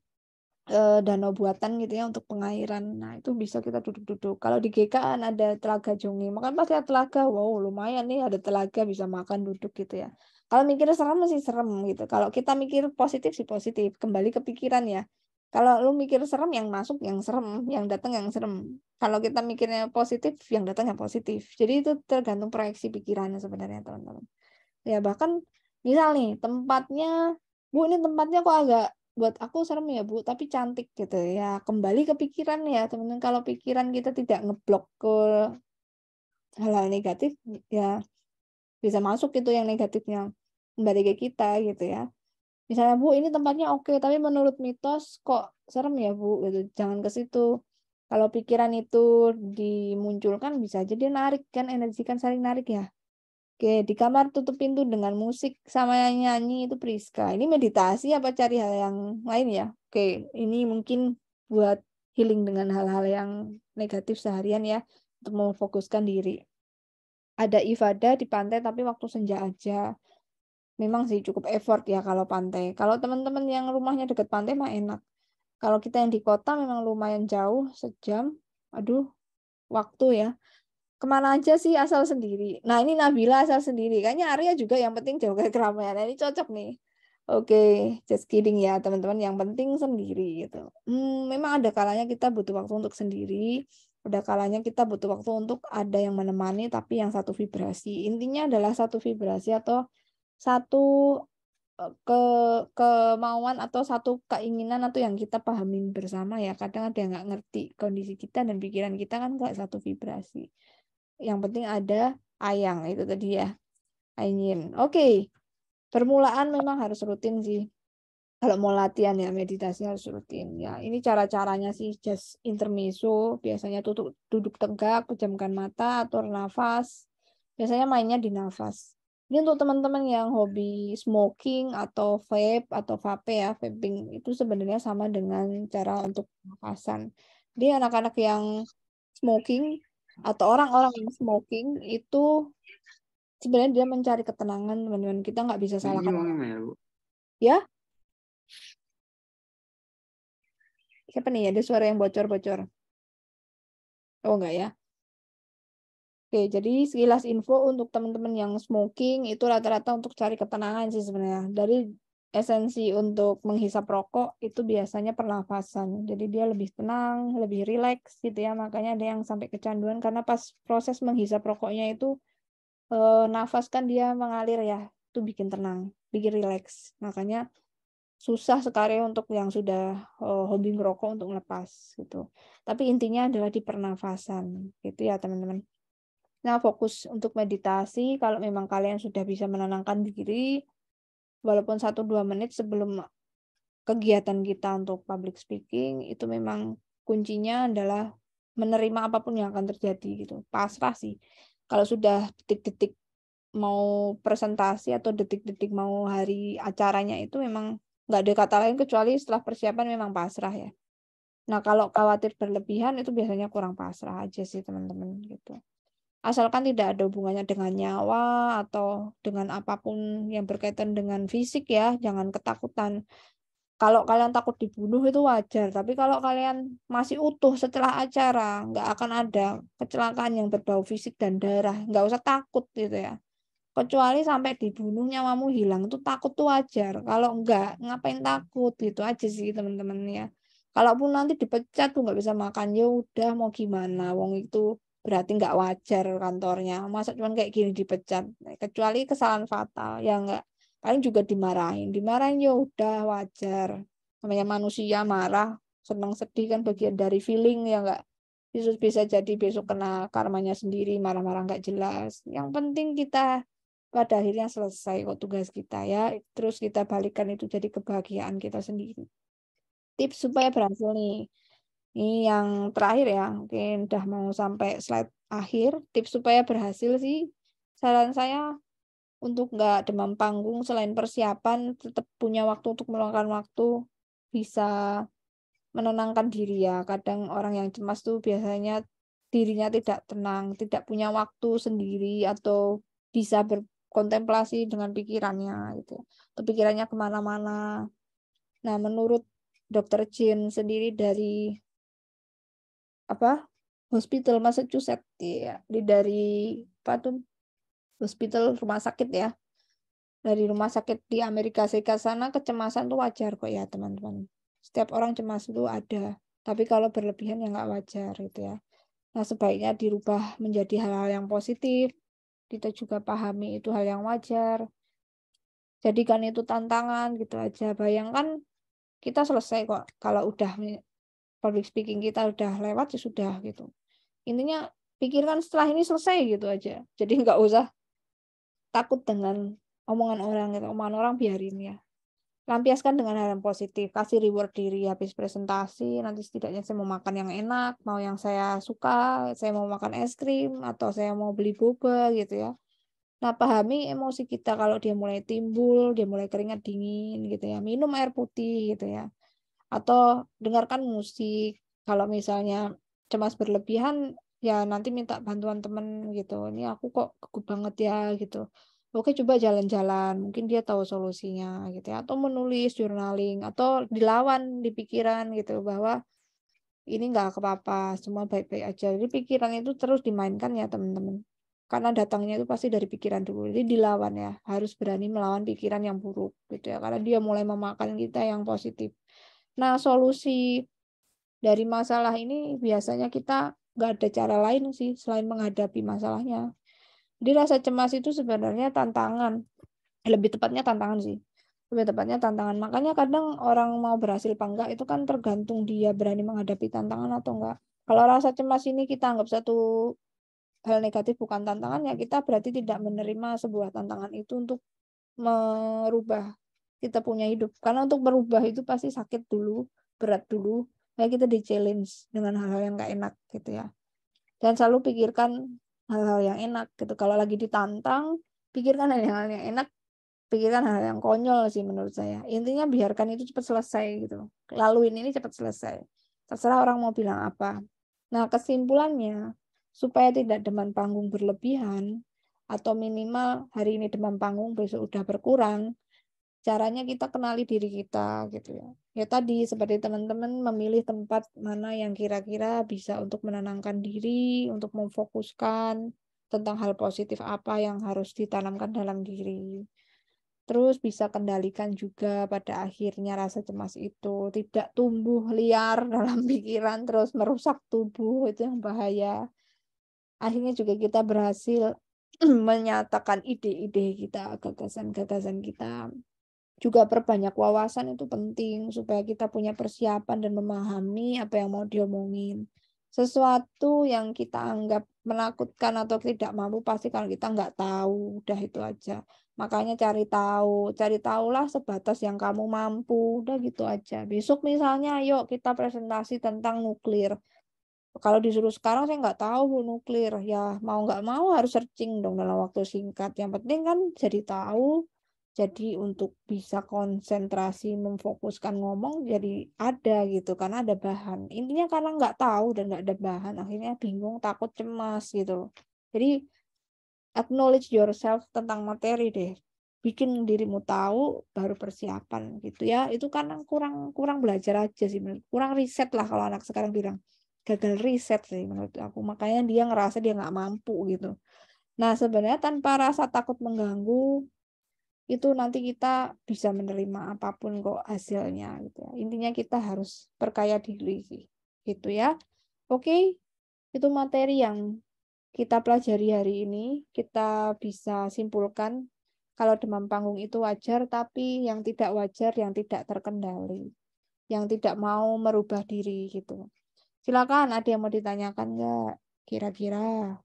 danau buatan gitu ya untuk pengairan. Nah itu bisa kita duduk-duduk. Kalau di GK kan ada Telaga Jongi, makan pasti ada telaga. Wow lumayan nih ada telaga bisa makan duduk gitu ya. Kalau mikir serem sih serem gitu. Kalau kita mikir positif sih positif. Kembali ke pikiran ya. Kalau lu mikir serem yang masuk yang serem, yang datang yang serem. Kalau kita mikirnya positif, yang datang yang positif. Jadi itu tergantung proyeksi pikirannya sebenarnya teman-teman. Ya bahkan misal nih tempatnya, Bu ini tempatnya kok agak buat aku serem ya Bu, tapi cantik gitu ya. Kembali ke pikiran ya teman-teman. Kalau pikiran kita tidak ngeblok ke hal-hal negatif, ya bisa masuk gitu yang negatifnya kembali ke kita gitu ya. Misalnya Bu ini tempatnya oke, tapi menurut mitos kok serem ya Bu gitu. Jangan ke situ. Kalau pikiran itu dimunculkan bisa aja dia narik kan, energi kan saling narik ya. Oke, di kamar tutup pintu dengan musik sama yang nyanyi itu Priska. Ini meditasi apa cari hal yang lain ya? Oke, ini mungkin buat healing dengan hal-hal yang negatif seharian ya, untuk memfokuskan diri. Ada ibadah di pantai tapi waktu senja aja. Memang sih cukup effort ya kalau pantai. Kalau teman-teman yang rumahnya dekat pantai mah enak. Kalau kita yang di kota memang lumayan jauh, sejam. Aduh, waktu ya. Kemana aja sih asal sendiri. Nah ini Nabila asal sendiri. Kayaknya Arya juga yang penting jauh dari keramaian. Nah, ini cocok nih. Oke, just kidding ya teman-teman. Yang penting sendiri gitu. Memang ada kalanya kita butuh waktu untuk sendiri. Ada kalanya kita butuh waktu untuk ada yang menemani tapi yang satu vibrasi. Intinya adalah satu vibrasi atau satu ke kemauan atau satu keinginan atau yang kita pahamin bersama ya. Kadang ada yang nggak ngerti kondisi kita dan pikiran kita kan nggak satu vibrasi. Yang penting ada ayang itu tadi ya. Ainyin. Oke. Permulaan memang harus rutin sih. Kalau mau latihan ya meditasi harus rutin. Ya, ini cara-caranya sih just intermezzo, biasanya duduk tegak, pejamkan mata, atur nafas. Biasanya mainnya di nafas. Ini untuk teman-teman yang hobi smoking atau vape atau vape ya, vaping itu sebenarnya sama dengan cara untuk nafasan. Jadi anak-anak yang smoking atau orang-orang yang smoking itu sebenarnya dia mencari ketenangan, teman-teman. Kita nggak bisa salahkan. Ya, siapa nih? Ada suara yang bocor-bocor. Oh enggak ya. Oke, jadi sekilas info untuk teman-teman yang smoking itu rata-rata untuk cari ketenangan sih sebenarnya. Dari esensi untuk menghisap rokok itu biasanya pernafasan. Jadi dia lebih tenang, lebih rileks gitu ya. Makanya ada yang sampai kecanduan karena pas proses menghisap rokoknya itu nafas kan dia mengalir ya. Itu bikin tenang, bikin rileks. Makanya susah sekali untuk yang sudah hobi merokok untuk melepas gitu. Tapi intinya adalah di pernafasan gitu ya teman-teman. Nah, fokus untuk meditasi kalau memang kalian sudah bisa menenangkan diri walaupun 1-2 menit sebelum kegiatan kita untuk public speaking itu memang kuncinya adalah menerima apapun yang akan terjadi gitu. Pasrah sih. Kalau sudah detik-detik mau presentasi atau detik-detik mau hari acaranya itu memang nggak ada kata lain kecuali setelah persiapan memang pasrah ya. Nah kalau khawatir berlebihan itu biasanya kurang pasrah aja sih teman-teman gitu. Asalkan tidak ada hubungannya dengan nyawa atau dengan apapun yang berkaitan dengan fisik ya, jangan ketakutan. Kalau kalian takut dibunuh itu wajar, tapi kalau kalian masih utuh setelah acara, nggak akan ada kecelakaan yang berbau fisik dan darah, nggak usah takut gitu ya. Kecuali sampai dibunuh nyawamu hilang itu takut tuh wajar. Kalau enggak, ngapain takut gitu aja sih teman-teman ya. Kalaupun nanti dipecat tuh nggak bisa makan, ya udah mau gimana, wong itu berarti nggak wajar kantornya. Masa cuman kayak gini dipecat, kecuali kesalahan fatal ya enggak. Paling juga dimarahin ya udah wajar. Namanya manusia marah, senang sedih kan bagian dari feeling ya enggak. Bisa jadi besok kena karmanya sendiri, marah-marah nggak jelas. Yang penting kita pada akhirnya selesai kok tugas kita ya. Terus kita balikan itu jadi kebahagiaan kita sendiri. Tips supaya berhasil nih. Ini yang terakhir ya. Mungkin udah mau sampai slide akhir. Tips supaya berhasil sih. Saran saya untuk nggak demam panggung selain persiapan tetap punya waktu untuk meluangkan waktu. Bisa menenangkan diri ya. Kadang orang yang cemas tuh biasanya dirinya tidak tenang, tidak punya waktu sendiri atau bisa berkontemplasi dengan pikirannya gitu. Atau pikirannya kemana-mana. Nah, menurut Dokter Jin sendiri dari apa Hospital Massachusetts ya, dari apa tuh hospital rumah sakit ya, dari rumah sakit di Amerika Serikat sana kecemasan tuh wajar kok ya teman-teman. Setiap orang cemas itu ada, tapi kalau berlebihan ya nggak wajar gitu ya. Nah, sebaiknya dirubah menjadi hal-hal yang positif. Kita juga pahami itu hal yang wajar. Jadikan itu tantangan gitu aja. Bayangkan kita selesai kok kalau udah public speaking kita udah lewat ya sudah gitu. Intinya pikirkan setelah ini selesai gitu aja. Jadi nggak usah takut dengan omongan orang gitu. Omongan orang biarin ya. Lampiaskan dengan hal yang positif, kasih reward diri habis presentasi, nanti setidaknya saya mau makan yang enak, mau yang saya suka, saya mau makan es krim, atau saya mau beli boba gitu ya. Nah, pahami emosi kita kalau dia mulai timbul, dia mulai keringat dingin gitu ya, minum air putih gitu ya. Atau dengarkan musik, kalau misalnya cemas berlebihan, ya nanti minta bantuan temen gitu, ini aku kok gugup banget ya gitu. Oke, coba jalan-jalan, mungkin dia tahu solusinya gitu ya. Atau menulis, journaling, atau dilawan di pikiran gitu bahwa ini nggak apa-apa, semua baik-baik aja. Jadi pikiran itu terus dimainkan ya teman-teman. Karena datangnya itu pasti dari pikiran dulu. Jadi dilawan ya, harus berani melawan pikiran yang buruk gitu ya. Karena dia mulai memakan kita yang positif. Nah, solusi dari masalah ini biasanya kita nggak ada cara lain sih selain menghadapi masalahnya. Jadi rasa cemas itu sebenarnya tantangan, lebih tepatnya tantangan sih. Lebih tepatnya tantangan. Makanya kadang orang mau berhasil apa enggak itu kan tergantung dia berani menghadapi tantangan atau enggak. Kalau rasa cemas ini kita anggap satu hal negatif bukan tantangan ya kita berarti tidak menerima sebuah tantangan itu untuk merubah kita punya hidup. Karena untuk merubah itu pasti sakit dulu, berat dulu. Kayak kita di challenge dengan hal-hal yang nggak enak gitu ya. Dan selalu pikirkan hal-hal yang enak gitu. Kalau lagi ditantang, pikirkan hal-hal yang enak, pikirkan hal yang konyol sih menurut saya. Intinya biarkan itu cepat selesai gitu. Laluin ini cepat selesai. Terserah orang mau bilang apa. Nah, kesimpulannya, supaya tidak demam panggung berlebihan, atau minimal hari ini demam panggung, besok udah berkurang, caranya kita kenali diri kita gitu ya. Ya tadi seperti teman-teman memilih tempat mana yang kira-kira bisa untuk menenangkan diri, untuk memfokuskan tentang hal positif apa yang harus ditanamkan dalam diri. Terus bisa kendalikan juga pada akhirnya rasa cemas itu tidak tumbuh liar dalam pikiran terus merusak tubuh, itu yang bahaya. Akhirnya juga kita berhasil menyatakan ide-ide kita, gagasan-gagasan kita. Juga perbanyak wawasan itu penting supaya kita punya persiapan dan memahami apa yang mau diomongin. Sesuatu yang kita anggap menakutkan atau tidak mampu pasti kalau kita nggak tahu, udah itu aja. Makanya cari tahulah sebatas yang kamu mampu, udah gitu aja. Besok misalnya, yuk kita presentasi tentang nuklir. Kalau disuruh sekarang saya nggak tahu Bu, nuklir, ya mau nggak mau harus searching dong dalam waktu singkat. Yang penting kan jadi tahu, jadi untuk bisa konsentrasi memfokuskan ngomong jadi ada gitu karena ada bahan. Intinya karena nggak tahu dan nggak ada bahan akhirnya bingung, takut, cemas gitu. Jadi acknowledge yourself tentang materi deh. Bikin dirimu tahu baru persiapan gitu ya. Itu kan kurang belajar aja sih, kurang riset lah kalau anak sekarang bilang. Gagal riset sih menurut aku. Makanya dia ngerasa dia nggak mampu gitu. Nah, sebenarnya tanpa rasa takut mengganggu itu nanti kita bisa menerima apapun kok hasilnya gitu ya. Intinya kita harus perkaya diri sih. Gitu ya. Oke, itu materi yang kita pelajari hari ini. Kita bisa simpulkan kalau demam panggung itu wajar, tapi yang tidak wajar, yang tidak terkendali, yang tidak mau merubah diri gitu. Silakan, ada yang mau ditanyakan nggak? Kira-kira.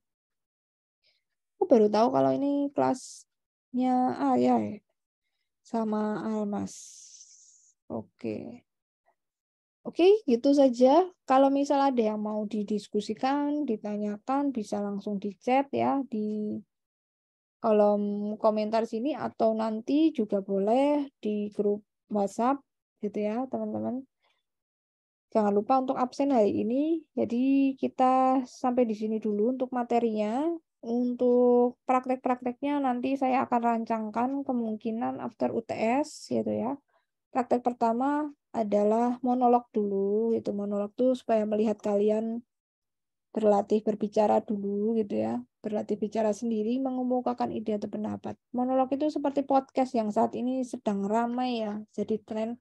Aku baru tahu kalau ini kelasnya Ayah ya, sama Almas. Oke. Oke, gitu saja. Kalau misal ada yang mau didiskusikan, ditanyakan, bisa langsung di chat ya, di kolom komentar sini, atau nanti juga boleh di grup WhatsApp gitu ya, teman-teman. Jangan lupa untuk absen hari ini. Jadi kita sampai di sini dulu untuk materinya. Untuk praktek-prakteknya nanti saya akan rancangkan kemungkinan after UTS gitu ya. Praktek pertama adalah monolog dulu, itu monolog tuh supaya melihat kalian berlatih berbicara dulu gitu ya, berlatih bicara sendiri, mengemukakan ide atau pendapat. Monolog itu seperti podcast yang saat ini sedang ramai ya, jadi tren.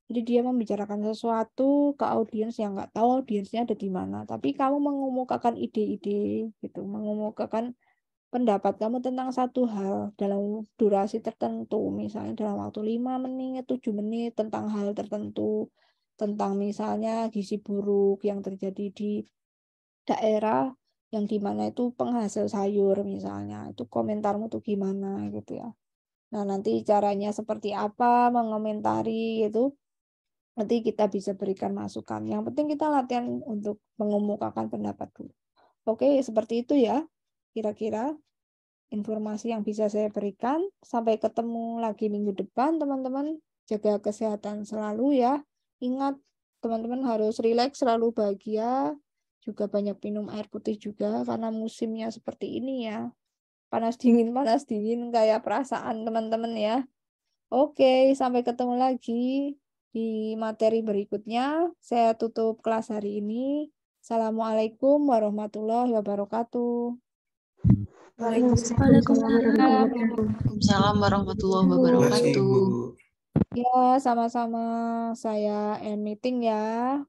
Jadi dia membicarakan sesuatu ke audiens yang nggak tahu audiensnya ada di mana, tapi kamu mengemukakan ide-ide gitu, mengemukakan pendapat kamu tentang satu hal dalam durasi tertentu, misalnya dalam waktu 5 menit, 7 menit, tentang hal tertentu, tentang misalnya gizi buruk yang terjadi di daerah yang dimana itu penghasil sayur misalnya, itu komentarmu tuh gimana gitu ya. Nah, nanti caranya seperti apa mengomentari gitu, nanti kita bisa berikan masukan. Yang penting kita latihan untuk mengemukakan pendapat dulu. Oke, seperti itu ya, kira-kira informasi yang bisa saya berikan. Sampai ketemu lagi minggu depan, teman-teman. Jaga kesehatan selalu ya. Ingat, teman-teman harus rileks, selalu bahagia. Juga banyak minum air putih juga, karena musimnya seperti ini ya. Panas dingin, kayak perasaan teman-teman ya. Oke, sampai ketemu lagi di materi berikutnya. Saya tutup kelas hari ini. Assalamualaikum warahmatullahi wabarakatuh. Waalaikumsalam warahmatullahi wabarakatuh. Ya, sama-sama. Saya end meeting ya.